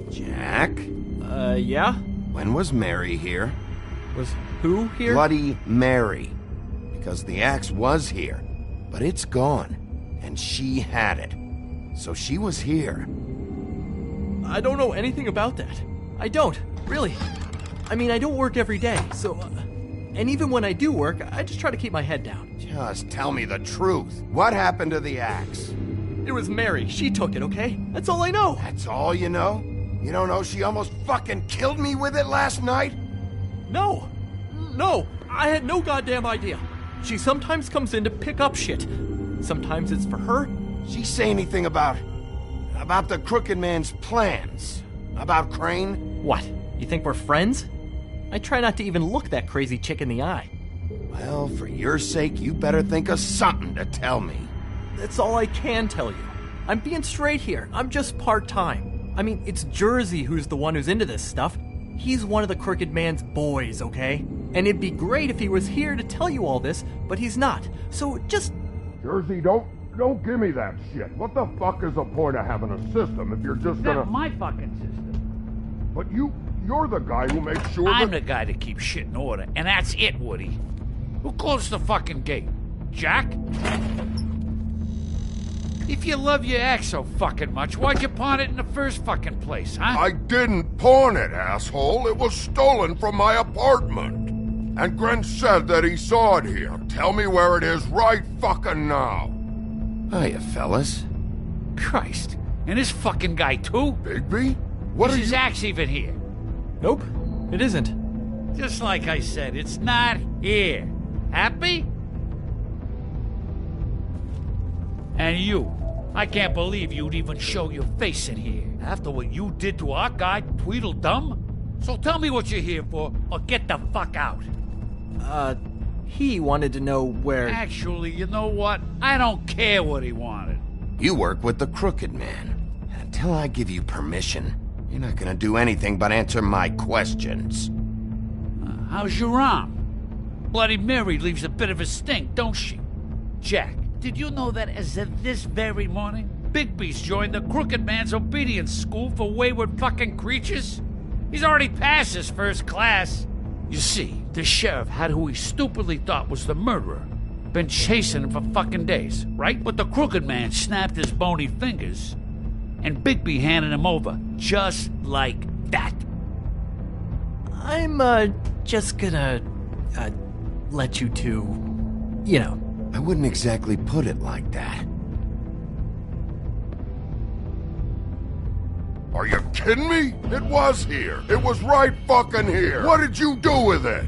Speaker 2: Jack?
Speaker 13: Yeah?
Speaker 2: When was Mary here?
Speaker 13: Was who here?
Speaker 2: Bloody Mary. Because the axe was here, but it's gone, and she had it. So she was here.
Speaker 13: I don't know anything about that. I don't, really. I mean, I don't work every day, so... and even when I do work, I just try to keep my head down.
Speaker 2: Just tell me the truth. What happened to the axe?
Speaker 13: It was Mary. She took it, okay? That's all I know.
Speaker 2: That's all you know? You don't know she almost fucking killed me with it last night?
Speaker 13: No. No. I had no goddamn idea. She sometimes comes in to pick up shit. Sometimes it's for her.
Speaker 2: She say anything about the Crooked Man's plans? About Crane?
Speaker 13: What? You think we're friends? I try not to even look that crazy chick in the eye.
Speaker 2: Well, for your sake, you better think of something to tell me.
Speaker 13: That's all I can tell you. I'm being straight here. I'm just part-time. I mean, it's Jersey who's the one who's into this stuff. He's one of the Crooked Man's boys, okay? And it'd be great if he was here to tell you all this, but he's not. So just...
Speaker 15: Jersey, don't give me that shit. What the fuck is the point of having a system if you're just gonna...
Speaker 6: That's my fucking system.
Speaker 15: But you're the guy who makes sure
Speaker 6: I'm the guy that keeps shit in order, and that's it, Woody. Who closed the fucking gate? Jack? If you love your axe so fucking much, why'd you pawn it in the first fucking place, huh?
Speaker 15: I didn't pawn it, asshole. It was stolen from my apartment. And Gren said that he saw it here. Tell me where it is right fucking now.
Speaker 2: Hiya, fellas.
Speaker 6: Christ. And this fucking guy, too?
Speaker 15: Bigby? What
Speaker 6: is
Speaker 15: are
Speaker 6: his
Speaker 15: you...
Speaker 6: axe even here?
Speaker 13: Nope, it isn't.
Speaker 6: Just like I said, it's not here. Happy? And you. I can't believe you'd even show your face in here. After what you did to our guy, Tweedledum? So tell me what you're here for, or get the fuck out.
Speaker 13: He wanted to know where...
Speaker 6: Actually, you know what? I don't care what he wanted.
Speaker 2: You work with the Crooked Man. Until I give you permission, you're not gonna do anything but answer my questions.
Speaker 6: How's your arm? Bloody Mary leaves a bit of a stink, don't she? Jack, did you know that as of this very morning, Bigby's joined the Crooked Man's obedience school for wayward fucking creatures? He's already passed his first class. You see, the sheriff had who he stupidly thought was the murderer. Been chasing him for fucking days, right? But the Crooked Man snapped his bony fingers, and Bigby handed him over just like that.
Speaker 13: I'm, just gonna, let you two, you know.
Speaker 2: I wouldn't exactly put it like that.
Speaker 15: Are you kidding me? It was here. It was right fucking here. What did you do with it?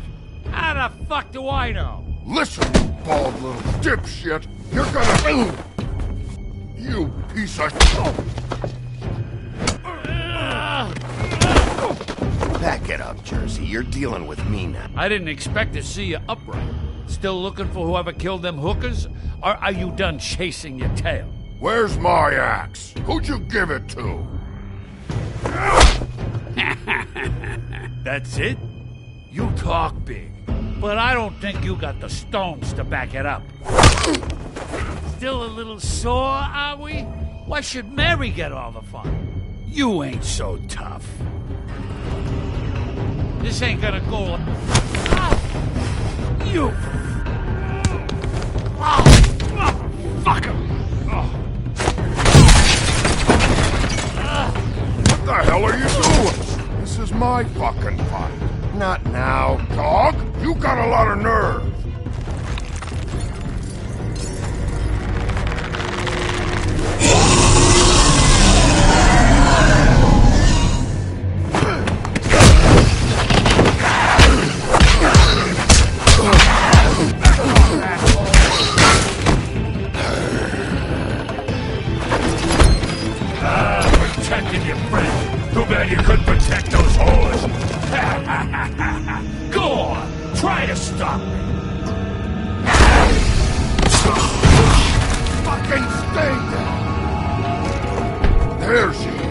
Speaker 6: How the fuck do I know?
Speaker 15: Listen, you bald little dipshit. You're gonna... You piece of...
Speaker 2: Back it up, Jersey. You're dealing with me now.
Speaker 6: I didn't expect to see you upright. Still looking for whoever killed them hookers? Or are you done chasing your tail?
Speaker 15: Where's my axe? Who'd you give it to?
Speaker 6: That's it? You talk big, but I don't think you got the stones to back it up. Still a little sore, are we? Why should Mary get all the fun? You ain't so tough. This ain't gonna go... You... Fuck him!
Speaker 15: What the hell are you doing? This is my fucking fight. Not now, dog. You got a lot of nerve.
Speaker 6: Protecting your friend. Too bad you couldn't protect those whores. Go on, try to stop me.
Speaker 15: Fucking stay there. There she is.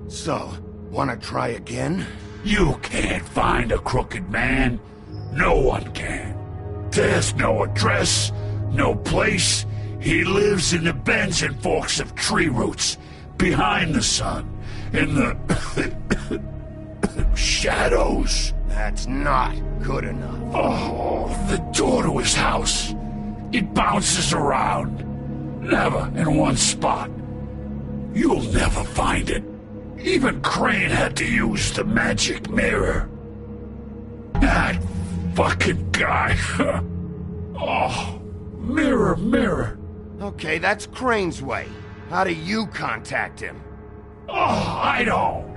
Speaker 14: So, wanna try again?
Speaker 6: You can't find a crooked man. No one can. There's no address, no place. He lives in the bends and forks of tree roots, behind the sun, in the shadows.
Speaker 14: That's not good enough.
Speaker 6: Oh, the door to his house. It bounces around. Never in one spot. You'll never find it. Even Crane had to use the magic mirror. That fucking guy. Oh, mirror, mirror.
Speaker 14: Okay, that's Crane's way. How do you contact him?
Speaker 6: Oh, I don't.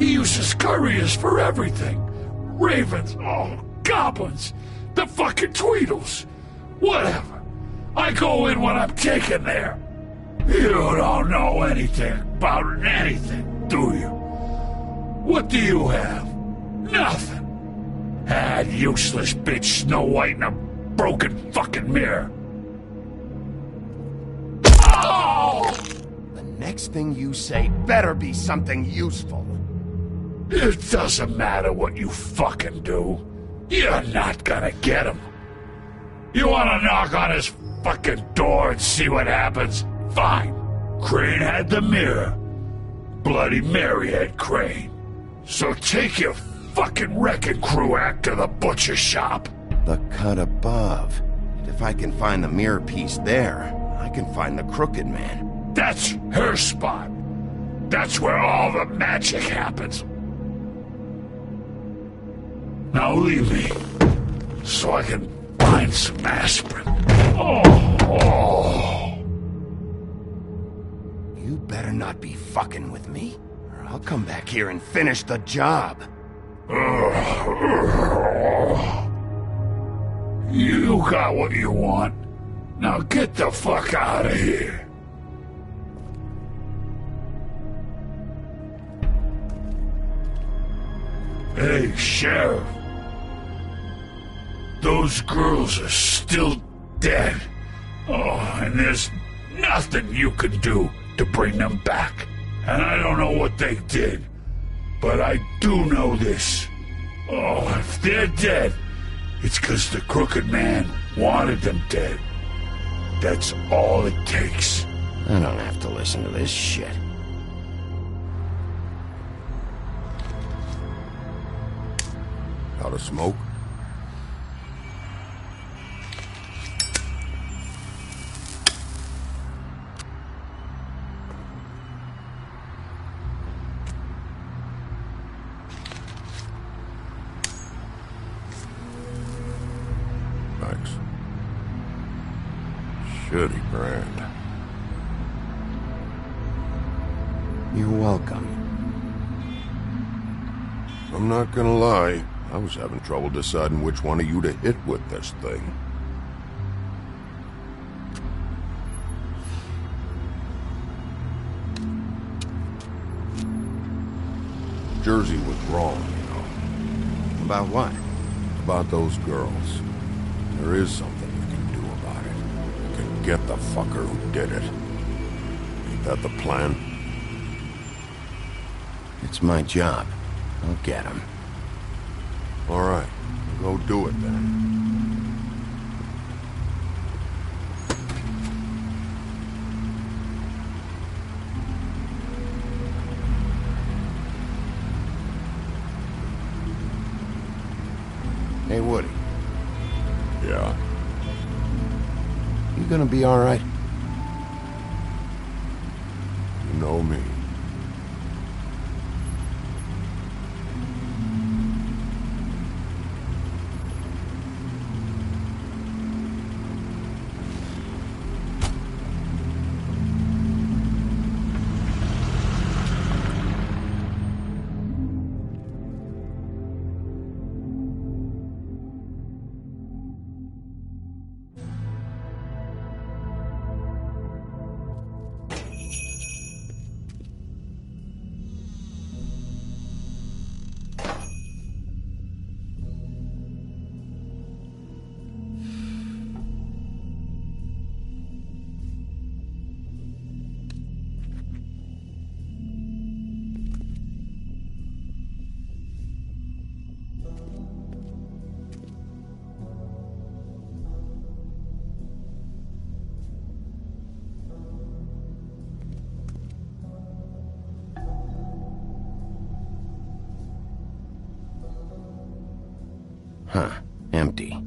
Speaker 6: He uses couriers for everything. Ravens, oh, goblins, the fucking Tweedles. Whatever. I go in when I'm taken there. You don't know anything about anything, do you? What do you have? Nothing. That useless bitch Snow White in a broken fucking mirror. Oh!
Speaker 14: The next thing you say better be something useful.
Speaker 6: It doesn't matter what you fucking do. You're not gonna get him. You wanna knock on his fucking door and see what happens? Fine. Crane had the mirror. Bloody Mary had Crane. So take your fucking wrecking crew act to the butcher shop.
Speaker 2: The cut above. If I can find the mirror piece there, I can find the Crooked Man.
Speaker 6: That's her spot. That's where all the magic happens. Now leave me, so I can find some aspirin. Oh.
Speaker 2: You better not be fucking with me, or I'll come back here and finish the job.
Speaker 6: You got what you want.
Speaker 16: Now get the fuck out of here. Hey, Sheriff. Those girls are still dead. Oh, and there's nothing you can do to bring them back. And I don't know what they did, but I do know this. Oh, if they're dead, it's 'cause the Crooked Man wanted them dead. That's all it takes.
Speaker 2: I don't have to listen to this shit.
Speaker 15: Got a smoke? Thanks. Shitty brand.
Speaker 2: You're welcome.
Speaker 15: I'm not gonna lie. I was having trouble deciding which one of you to hit with this thing. Jersey was wrong, you know.
Speaker 2: About what?
Speaker 15: About those girls. There is something you can do about it. You can get the fucker who did it. Ain't that the plan?
Speaker 2: It's my job. I'll get him.
Speaker 15: All right, go do it then.
Speaker 2: Hey, Woody.
Speaker 15: Yeah?
Speaker 2: You gonna be all right?
Speaker 15: You know me.
Speaker 2: Huh. Empty.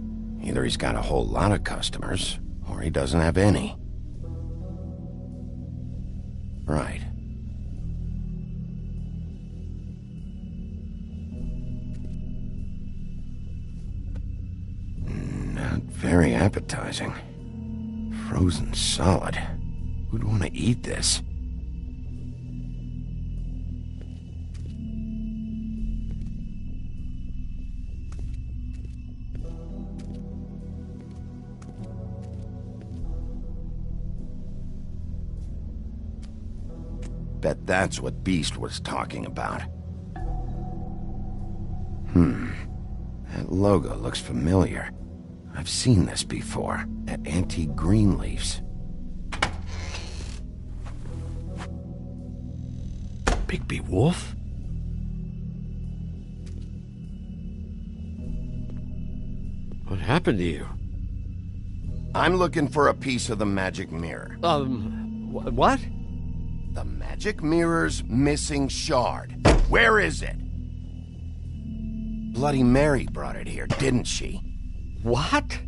Speaker 2: Either he's got a whole lot of customers, or he doesn't have any. Right. Not very appetizing. Frozen solid. Who'd want to eat this? Bet that's what Beast was talking about. That logo looks familiar. I've seen this before, at Antique Greenleaf's.
Speaker 3: Bigby Wolf? What happened to you?
Speaker 2: I'm looking for a piece of the magic mirror.
Speaker 3: What?
Speaker 2: The magic mirror's missing shard. Where is it? Bloody Mary brought it here, didn't she?
Speaker 3: What?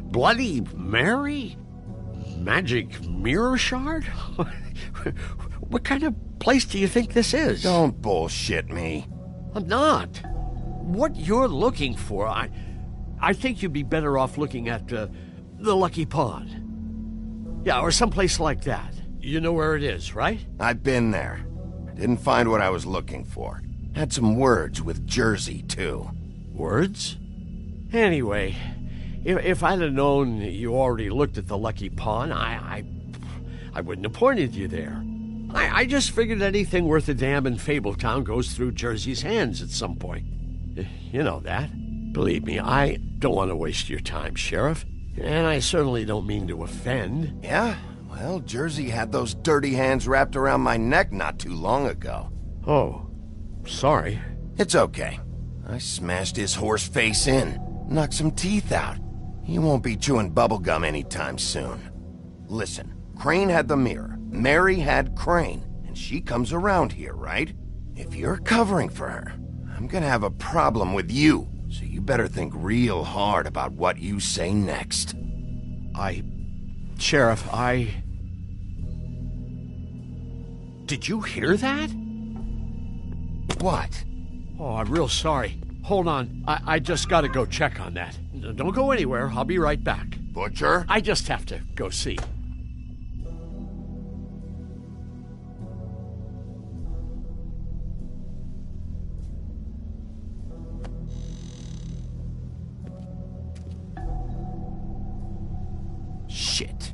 Speaker 3: Bloody Mary? Magic mirror shard? What kind of place do you think this is?
Speaker 2: Don't bullshit me.
Speaker 3: I'm not. What you're looking for, I think you'd be better off looking at the Lucky Pond. Yeah, or someplace like that. You know where it is, right?
Speaker 2: I've been there. Didn't find what I was looking for. Had some words with Jersey, too.
Speaker 3: Words? Anyway,
Speaker 17: If I'd have known you already looked at the Lucky Pawn, I wouldn't have pointed you there. I just figured anything worth a damn in Fabletown goes through Jersey's hands at some point. You know that. Believe me, I don't want to waste your time, Sheriff. And I certainly don't mean to offend.
Speaker 2: Yeah? Well, Jersey had those dirty hands wrapped around my neck not too long ago.
Speaker 17: Oh, sorry.
Speaker 2: It's okay. I smashed his horse face in, knocked some teeth out. He won't be chewing bubblegum anytime soon. Listen, Crane had the mirror, Mary had Crane, and she comes around here, right? If you're covering for her, I'm gonna have a problem with you, so you better think real hard about what you say next.
Speaker 17: Sheriff, Did you hear that?
Speaker 2: What?
Speaker 17: Oh, I'm real sorry. Hold on. I just gotta go check on that. Don't go anywhere. I'll be right back.
Speaker 15: Butcher?
Speaker 17: I just have to go see. Shit.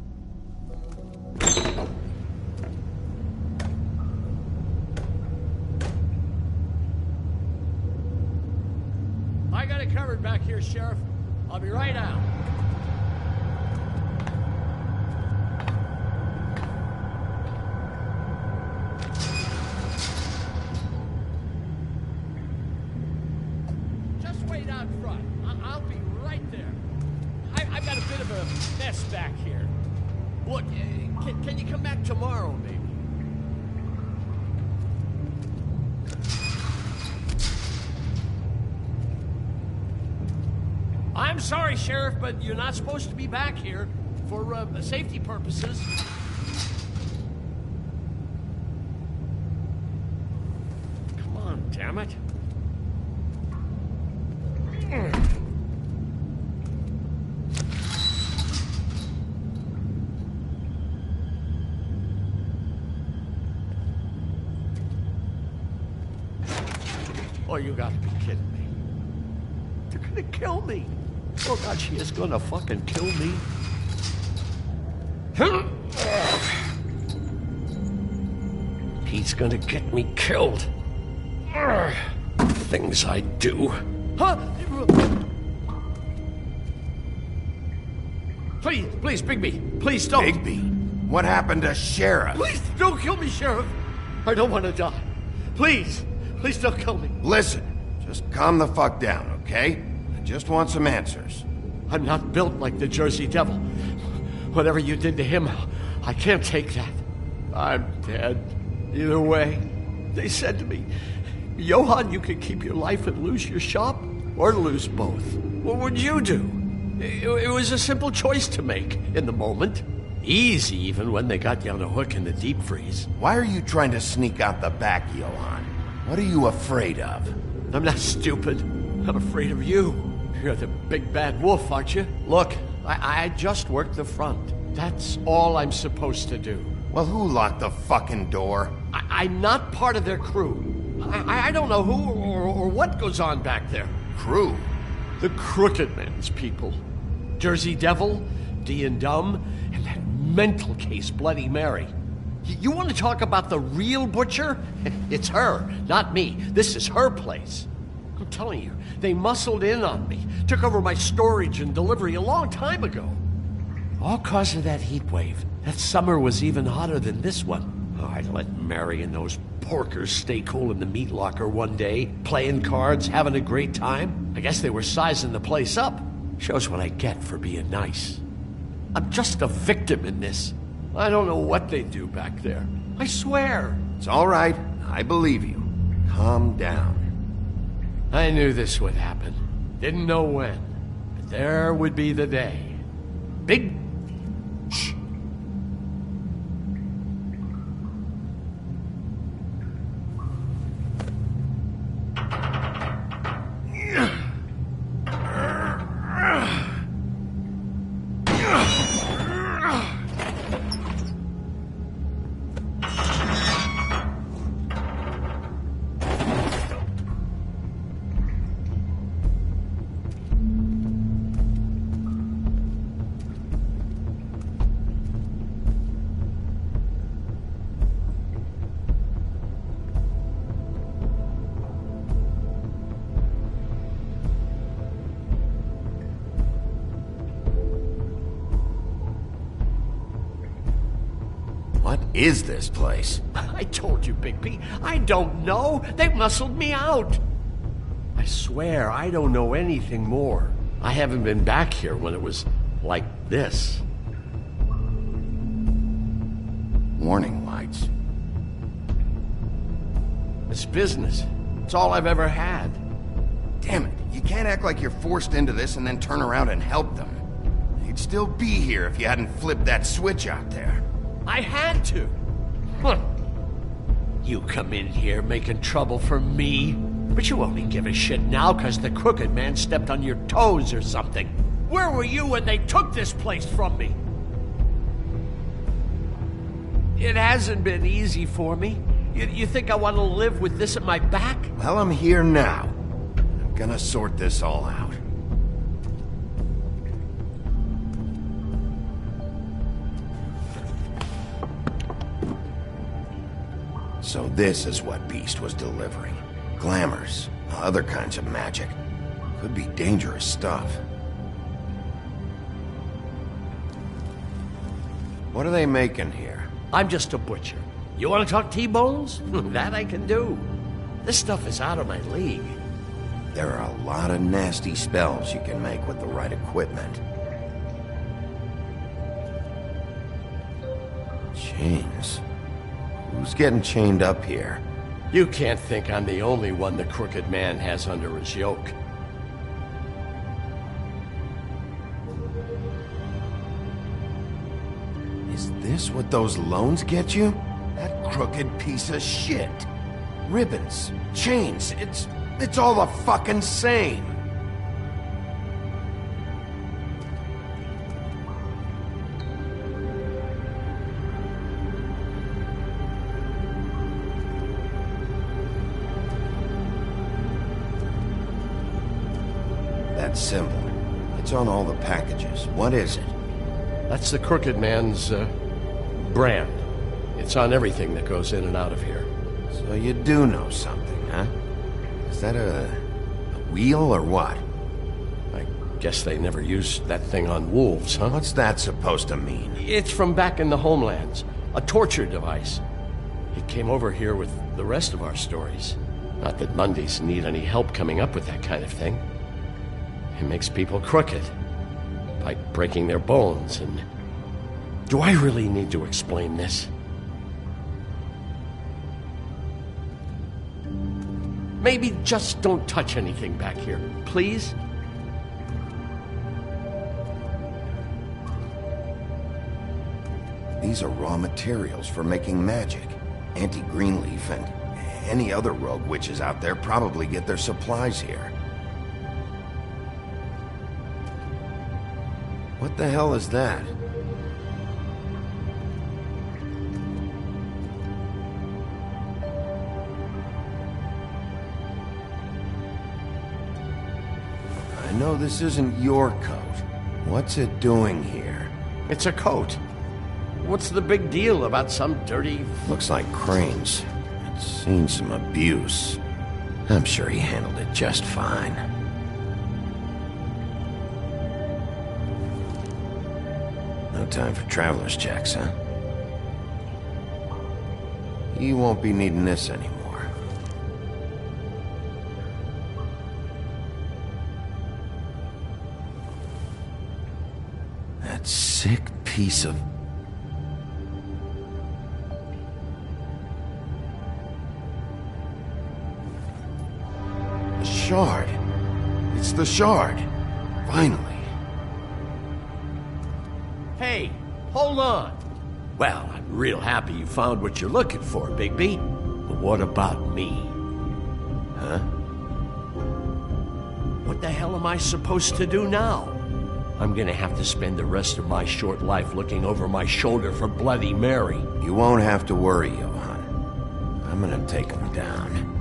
Speaker 17: I got it covered back here, Sheriff. I'll be right out. Just wait out front. I'll be right there. I've got a bit of a mess back here. Look, can you come back tomorrow, maybe? I'm sorry, Sheriff, but you're not supposed to be back here for safety purposes. Come on, damn it. Oh, you gotta be kidding me. They're gonna kill me. Oh, God, she is gonna fucking kill me. He's gonna get me killed. Things I do. Please, Bigby. Please don't.
Speaker 2: Bigby? What happened to Sheriff?
Speaker 17: Please don't kill me, Sheriff. I don't want to die. Please don't kill me.
Speaker 2: Listen, just calm the fuck down, okay? I just want some answers.
Speaker 17: I'm not built like the Jersey Devil. Whatever you did to him, I can't take that. I'm dead. Either way, they said to me, Johann, you could keep your life and lose your shop, or lose both. What would you do? It was a simple choice to make in the moment. Easy, even when they got you on a hook in the deep freeze.
Speaker 2: Why are you trying to sneak out the back, Johann? What are you afraid of?
Speaker 17: I'm not stupid. I'm afraid of you. You're the big bad wolf, aren't you? Look, I just worked the front. That's all I'm supposed to do.
Speaker 2: Well, who locked the fucking door?
Speaker 17: I'm not part of their crew. I don't know who or what goes on back there.
Speaker 2: Crew?
Speaker 17: The Crooked Man's people. Jersey Devil, D and Dumb, and that mental case, Bloody Mary. You want to talk about the real butcher? It's her, not me. This is her place. I'm telling you, they muscled in on me, took over my storage and delivery a long time ago. All cause of that heat wave. That summer was even hotter than this one. Oh, I'd let Mary and those porkers stay cool in the meat locker one day, playing cards, having a great time. I guess they were sizing the place up. Shows what I get for being nice. I'm just a victim in this. I don't know what they do back there. I swear.
Speaker 2: It's all right. I believe you. Calm down.
Speaker 17: I knew this would happen. Didn't know when. But there would be the day. Big... Shh.
Speaker 2: is this place?
Speaker 17: I told you, Bigby. I don't know. They muscled me out. I swear, I don't know anything more. I haven't been back here when it was like this.
Speaker 2: Warning lights.
Speaker 17: It's business. It's all I've ever had.
Speaker 2: Damn it, you can't act like you're forced into this and then turn around and help them. You'd still be here if you hadn't flipped that switch out there.
Speaker 17: I had to. Huh. You come in here making trouble for me, but you only give a shit now because the Crooked Man stepped on your toes or something. Where were you when they took this place from me? It hasn't been easy for me. You think I want to live with this at my back?
Speaker 2: Well, I'm here now. I'm gonna sort this all out. So this is what Beast was delivering. Glamours, other kinds of magic. Could be dangerous stuff. What are they making here?
Speaker 17: I'm just a butcher. You want to talk T-bones? That I can do. This stuff is out of my league.
Speaker 2: There are a lot of nasty spells you can make with the right equipment. Chains. Who's getting chained up here?
Speaker 17: You can't think I'm the only one the Crooked Man has under his yoke.
Speaker 2: Is this what those loans get you? That crooked piece of shit. Ribbons, chains, it's all the fucking same. That symbol, it's on all the packages. What is it?
Speaker 17: That's the Crooked Man's, brand. It's on everything that goes in and out of here.
Speaker 2: So you do know something, huh? Is that a wheel or what?
Speaker 17: I guess they never used that thing on wolves, huh?
Speaker 2: What's that supposed to mean?
Speaker 17: It's from back in the homelands. A torture device. It came over here with the rest of our stories. Not that Mondays need any help coming up with that kind of thing. It makes people crooked. By breaking their bones and... Do I really need to explain this? Maybe just don't touch anything back here, please?
Speaker 2: These are raw materials for making magic. Auntie Greenleaf and any other rogue witches out there probably get their supplies here. What the hell is that? I know this isn't your coat. What's it doing here?
Speaker 17: It's a coat. What's the big deal about some dirty...
Speaker 2: Looks like Crane's. It's seen some abuse. I'm sure he handled it just fine. No time for traveler's checks, huh? You won't be needing this anymore. That sick piece of... The shard. It's the shard. Finally.
Speaker 17: Hey, hold on. Well, I'm real happy you found what you're looking for, Bigby. But what about me?
Speaker 2: Huh?
Speaker 17: What the hell am I supposed to do now? I'm gonna have to spend the rest of my short life looking over my shoulder for Bloody Mary.
Speaker 2: You won't have to worry, Johann. I'm gonna take him down.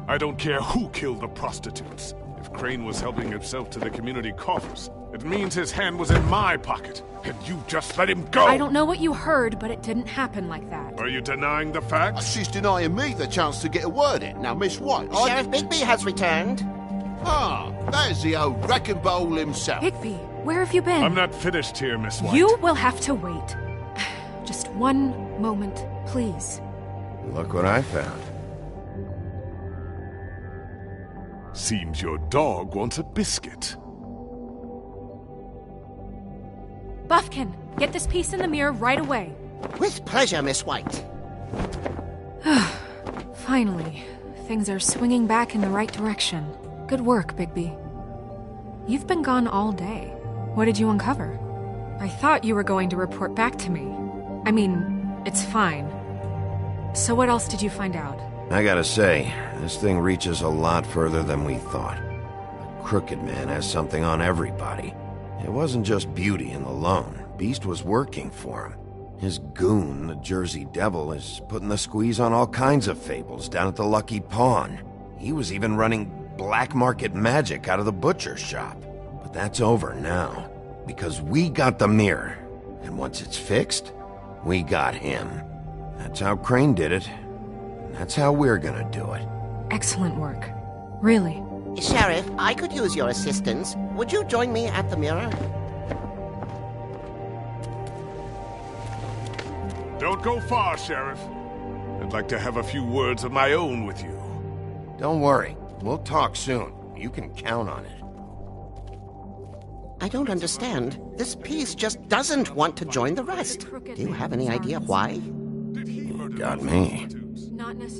Speaker 18: I don't care who killed the prostitutes. If Crane was helping himself to the community coffers, it means his hand was in my pocket, and you just let him go!
Speaker 4: I don't know what you heard, but it didn't happen like that.
Speaker 18: Are you denying the facts?
Speaker 14: She's denying me the chance to get a word in. Now, Miss White,
Speaker 19: Sheriff Bigby has returned.
Speaker 14: Ah, there's the old wrecking bowl himself.
Speaker 4: Bigby, where have you been?
Speaker 18: I'm not finished here, Miss White.
Speaker 4: You will have to wait. Just one moment, please.
Speaker 2: Look what I found.
Speaker 18: Seems your dog wants a biscuit.
Speaker 4: Buffkin, get this piece in the mirror right away.
Speaker 19: With pleasure, Miss White.
Speaker 4: Finally, things are swinging back in the right direction. Good work, Bigby. You've been gone all day. What did you uncover? I thought you were going to report back to me. I mean, it's fine. So what else did you find out?
Speaker 2: I gotta say, this thing reaches a lot further than we thought. The Crooked Man has something on everybody. It wasn't just Beauty and the Lone. Beast was working for him. His goon, the Jersey Devil, is putting the squeeze on all kinds of fables down at the Lucky Pawn. He was even running black market magic out of the butcher shop. But that's over now, because we got the mirror. And once it's fixed, we got him. That's how Crane did it. That's how we're gonna do it.
Speaker 4: Excellent work. Really.
Speaker 19: Sheriff, I could use your assistance. Would you join me at the mirror?
Speaker 18: Don't go far, Sheriff. I'd like to have a few words of my own with you.
Speaker 2: Don't worry. We'll talk soon. You can count on it.
Speaker 19: I don't understand. This piece just doesn't want to join the rest. Do you have any idea why?
Speaker 2: You got me.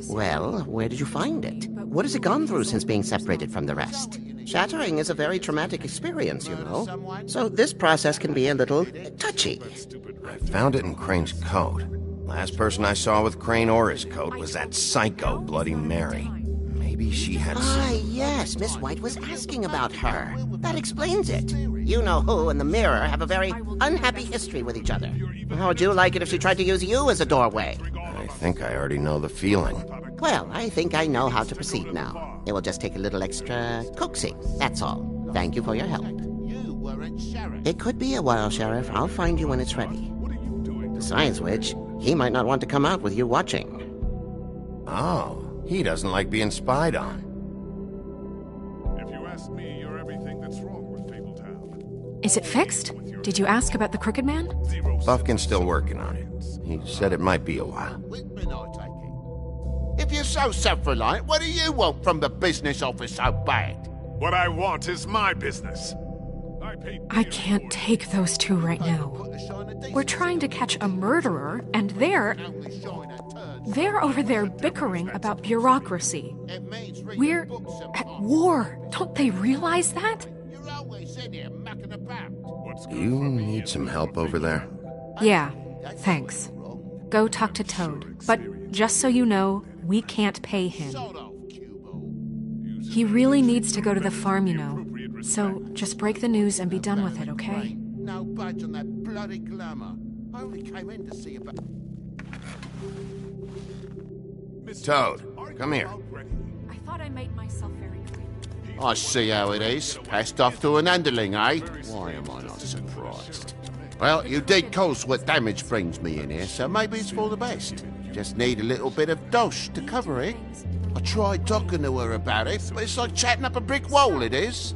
Speaker 19: Well, where did you find it? What has it gone through since being separated from the rest? Shattering is a very traumatic experience, you know. So this process can be a little touchy.
Speaker 2: I found it in Crane's coat. Last person I saw with Crane or his coat was that psycho Bloody Mary. Maybe she had
Speaker 19: yes, Miss White was asking about her. That explains it. You know who and the mirror have a very unhappy history with each other. How would you like it if she tried to use you as a doorway?
Speaker 2: I think I already know the feeling.
Speaker 19: Well, I think I know how to proceed now. It will just take a little extra coaxing, that's all. Thank you for your help. It could be a while, Sheriff. I'll find you when it's ready. Besides which, he might not want to come out with you watching.
Speaker 2: Oh, he doesn't like being spied on.
Speaker 18: If you ask me, you're everything that's wrong with Fabletown.
Speaker 4: Is it fixed? Did you ask about the Crooked Man?
Speaker 2: Buffkin's still working on it. He said it might be a while.
Speaker 14: If you're so self-reliant, what do you want from the business office so bad?
Speaker 18: What I want is my business.
Speaker 4: I can't take those two right now. We're trying to catch a murderer, and they're over there bickering about bureaucracy. We're at war. Don't they realize that?
Speaker 2: You need some help over there?
Speaker 4: Yeah, thanks. Go talk to Toad. But just so you know, we can't pay him. He really needs to go to the farm, you know. So just break the news and be done with it, okay?
Speaker 14: No budge on that bloody glamour. I only came in to see about...
Speaker 2: Toad, come here.
Speaker 4: I thought I made myself very clear.
Speaker 14: I see how it is. Passed off to an underling, eh? Why am I not surprised? Well, you did cause what damage brings me in here, so maybe it's for the best. Just need a little bit of dosh to cover it. I tried talking to her about it, but it's like chatting up a brick wall, it is.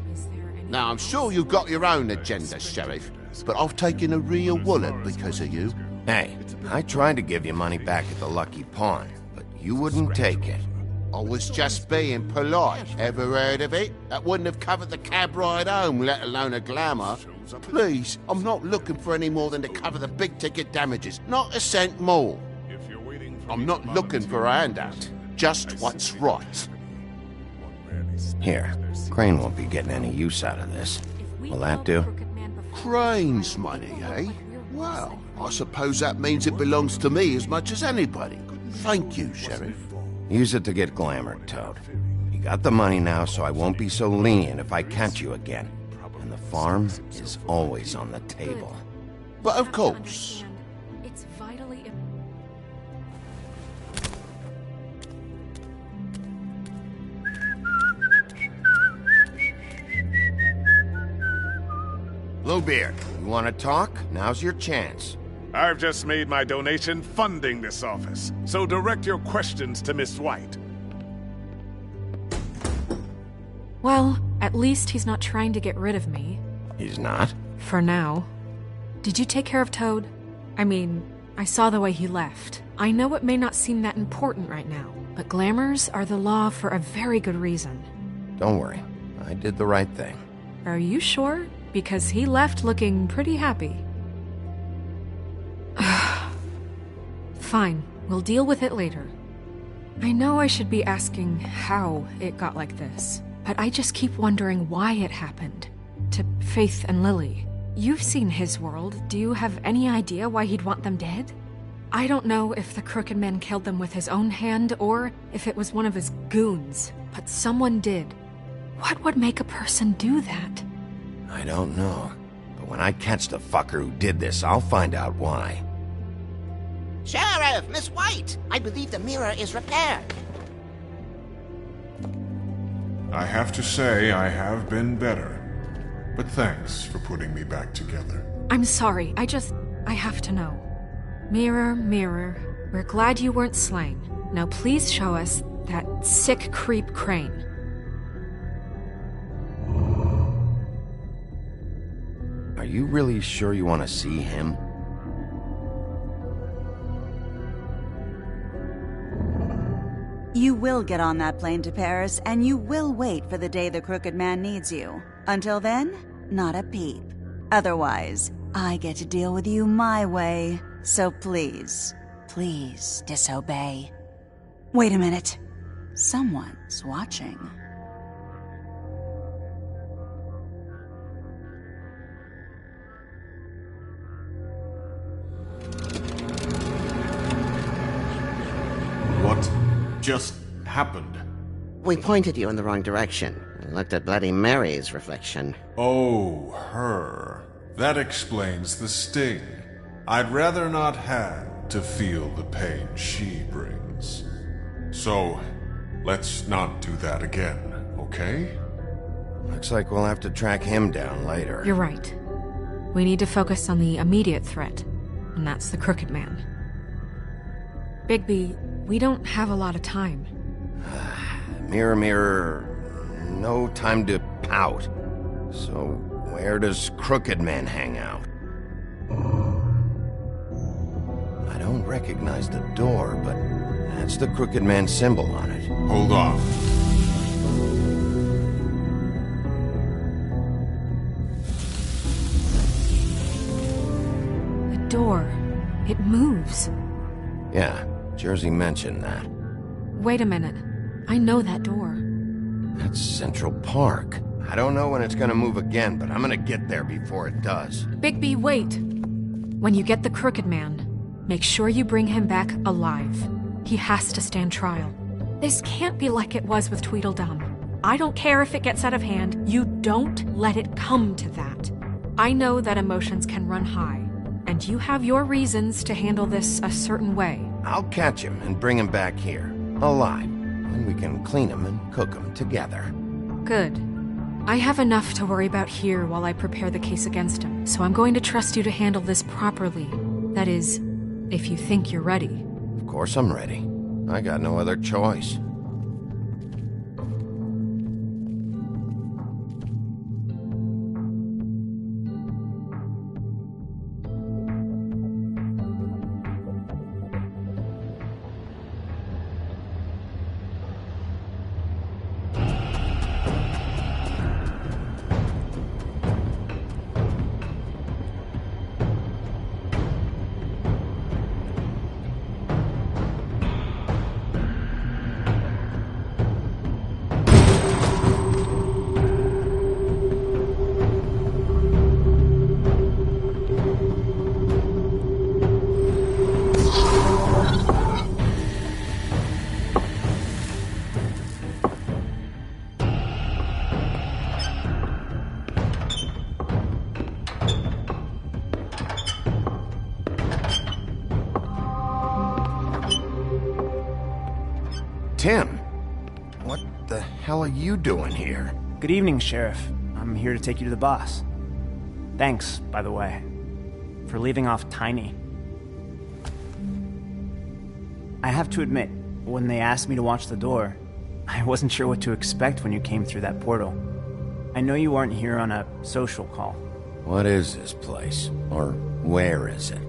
Speaker 14: Now, I'm sure you've got your own agenda, Sheriff, but I've taken a real wallet because of you.
Speaker 2: Hey, I tried to give you money back at the Lucky Pawn, but you wouldn't take it.
Speaker 14: I was just being polite. Ever heard of it? That wouldn't have covered the cab ride home, let alone a glamour. Please, I'm not looking for any more than to cover the big-ticket damages. Not a cent more. I'm not looking for a handout. Just what's right.
Speaker 2: Here, Crane won't be getting any use out of this. Will that do?
Speaker 14: Crane's money, eh? Well, I suppose that means it belongs to me as much as anybody. Thank you, Sheriff.
Speaker 2: Use it to get glamored, Toad. You got the money now, so I won't be so lenient if I catch you again. And the farm is always on the table.
Speaker 14: But of course.
Speaker 4: It's vitally
Speaker 2: Bluebeard, you want to talk? Now's your chance.
Speaker 18: I've just made my donation funding this office, so direct your questions to Miss White.
Speaker 4: Well, at least he's not trying to get rid of me.
Speaker 2: He's not?
Speaker 4: For now. Did you take care of Toad? I mean, I saw the way he left. I know it may not seem that important right now, but glamours are the law for a very good reason.
Speaker 2: Don't worry. I did the right thing.
Speaker 4: Are you sure? Because he left looking pretty happy. Fine, we'll deal with it later. I know I should be asking how it got like this, but I just keep wondering why it happened. To Faith and Lily. You've seen his world. Do you have any idea why he'd want them dead? I don't know if the Crooked Man killed them with his own hand or if it was one of his goons, but someone did. What would make a person do that?
Speaker 2: I don't know. But when I catch the fucker who did this, I'll find out why.
Speaker 19: Sheriff, Miss White! I believe the mirror is repaired.
Speaker 18: I have to say I have been better. But thanks for putting me back together.
Speaker 4: I'm sorry, I have to know. Mirror, mirror, we're glad you weren't slain. Now please show us that sick creep Crane.
Speaker 2: Are you really sure you want to see him?
Speaker 7: You will get on that plane to Paris, and you will wait for the day the Crooked Man needs you. Until then, not a peep. Otherwise, I get to deal with you my way. So please, please disobey. Wait a minute. Someone's watching.
Speaker 18: What just happened?
Speaker 19: We pointed you in the wrong direction and looked at Bloody Mary's reflection.
Speaker 18: Oh, her. That explains the sting. I'd rather not have to feel the pain she brings. So, let's not do that again, okay?
Speaker 2: Looks like we'll have to track him down later.
Speaker 4: You're right. We need to focus on the immediate threat, and that's the Crooked Man. Bigby, we don't have a lot of time.
Speaker 2: Mirror, mirror, no time to pout. So, where does Crooked Man hang out? I don't recognize the door, but that's the Crooked Man symbol on it.
Speaker 18: Hold on.
Speaker 4: The door. It moves.
Speaker 2: Yeah, Jersey mentioned that.
Speaker 4: Wait a minute. I know that door.
Speaker 2: That's Central Park. I don't know when it's gonna move again, but I'm gonna get there before it does.
Speaker 4: Bigby, wait! When you get the Crooked Man, make sure you bring him back alive. He has to stand trial. This can't be like it was with Tweedledum. I don't care if it gets out of hand. You don't let it come to that. I know that emotions can run high, and you have your reasons to handle this a certain way.
Speaker 2: I'll catch him and bring him back here, alive. And we can clean him and cook him together.
Speaker 4: Good. I have enough to worry about here while I prepare the case against him, so I'm going to trust you to handle this properly. That is, if you think you're ready.
Speaker 2: Of course I'm ready. I got no other choice. Tim, what the hell are you doing here?
Speaker 20: Good evening, Sheriff. I'm here to take you to the boss. Thanks, by the way, for leaving off Tiny. I have to admit, when they asked me to watch the door, I wasn't sure what to expect when you came through that portal. I know you aren't here on a social call.
Speaker 2: What is this place? Or where is it?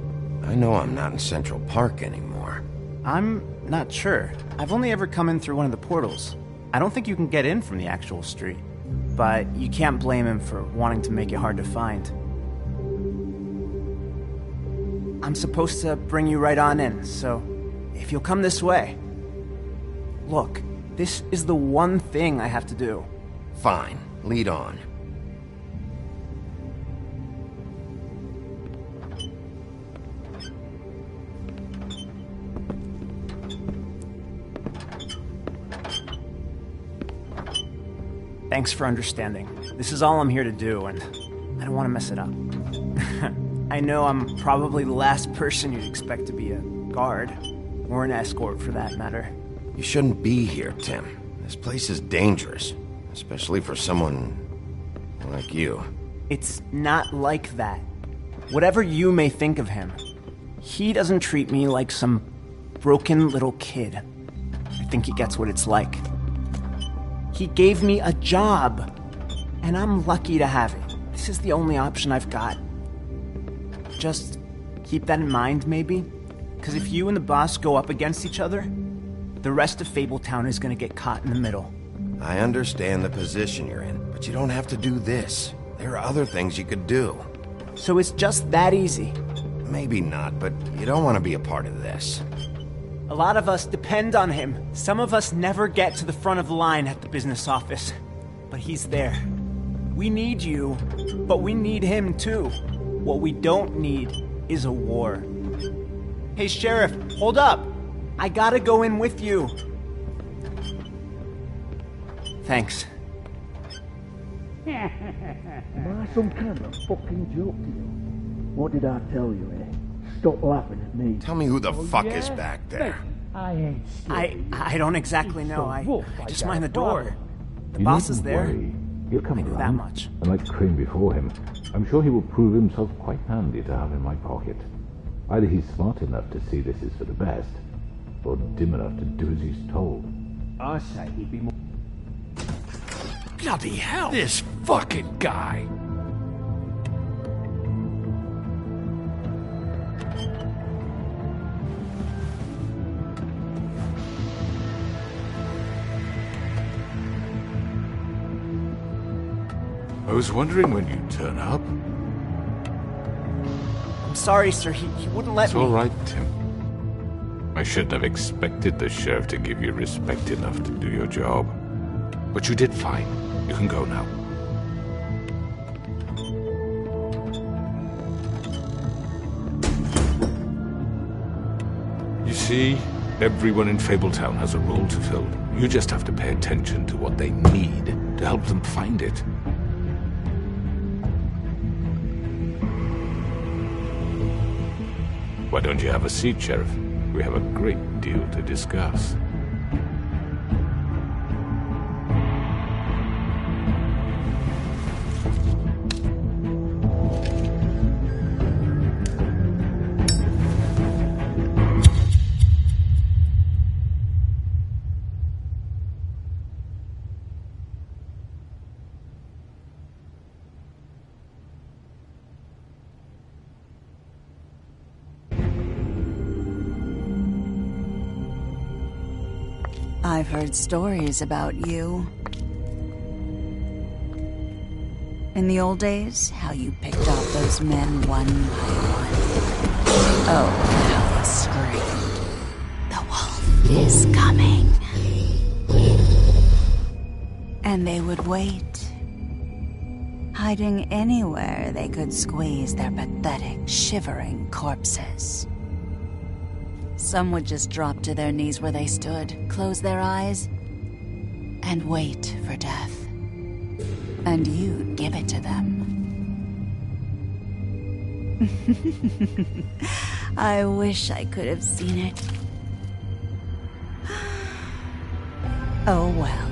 Speaker 2: I know I'm not in Central Park anymore.
Speaker 20: I'm not sure. I've only ever come in through one of the portals. I don't think you can get in from the actual street. But you can't blame him for wanting to make it hard to find. I'm supposed to bring you right on in, so if you'll come this way. Look, this is the one thing I have to do.
Speaker 2: Fine, lead on.
Speaker 20: Thanks for understanding. This is all I'm here to do, and I don't want to mess it up. I know I'm probably the last person you'd expect to be a guard, or an escort for that matter.
Speaker 2: You shouldn't be here, Tim. This place is dangerous, especially for someone like you.
Speaker 20: It's not like that. Whatever you may think of him, he doesn't treat me like some broken little kid. I think he gets what it's like. He gave me a job, and I'm lucky to have it. This is the only option I've got. Just keep that in mind, maybe? Because if you and the boss go up against each other, the rest of Fabletown is going to get caught in the middle.
Speaker 2: I understand the position you're in, but you don't have to do this. There are other things you could do.
Speaker 20: So it's just that easy?
Speaker 2: Maybe not, but you don't want to be a part of this.
Speaker 20: A lot of us depend on him. Some of us never get to the front of the line at the business office. But he's there. We need you, but we need him too. What we don't need is a war. Hey, Sheriff, hold up! I gotta go in with you. Thanks.
Speaker 21: Am I some kind of fucking joke to you? What did I tell you, eh? Stop laughing at me.
Speaker 2: Tell me who the fuck is back there.
Speaker 21: I ain't scared.
Speaker 20: I don't exactly know. I just mind the door. The
Speaker 22: You
Speaker 20: boss is
Speaker 22: needn't
Speaker 20: there.
Speaker 22: worry. He'll come
Speaker 20: I know
Speaker 22: around.
Speaker 20: that much.
Speaker 22: And like Crane before him, I'm sure he will prove himself quite handy to have in my pocket. Either he's smart enough to see this is for the best, or dim enough to do as he's told.
Speaker 21: I say he'd be more...
Speaker 6: Bloody hell! This fucking guy!
Speaker 16: I was wondering when you'd turn up.
Speaker 20: I'm sorry, sir. He wouldn't let
Speaker 16: It's
Speaker 20: me.
Speaker 16: all right, Tim. I shouldn't have expected the sheriff to give you respect enough to do your job. But you did fine. You can go now. You see, everyone in Fabletown has a role to fill. You just have to pay attention to what they need to help them find it. Why don't you have a seat, Sheriff? We have a great deal to discuss.
Speaker 7: I've heard stories about you. In the old days, how you picked off those men one by one. Oh, how they screamed. The wolf is coming. And they would wait, hiding anywhere they could squeeze their pathetic, shivering corpses. Some would just drop to their knees where they stood, close their eyes, and wait for death. And you'd give it to them. I wish I could have seen it. Oh well.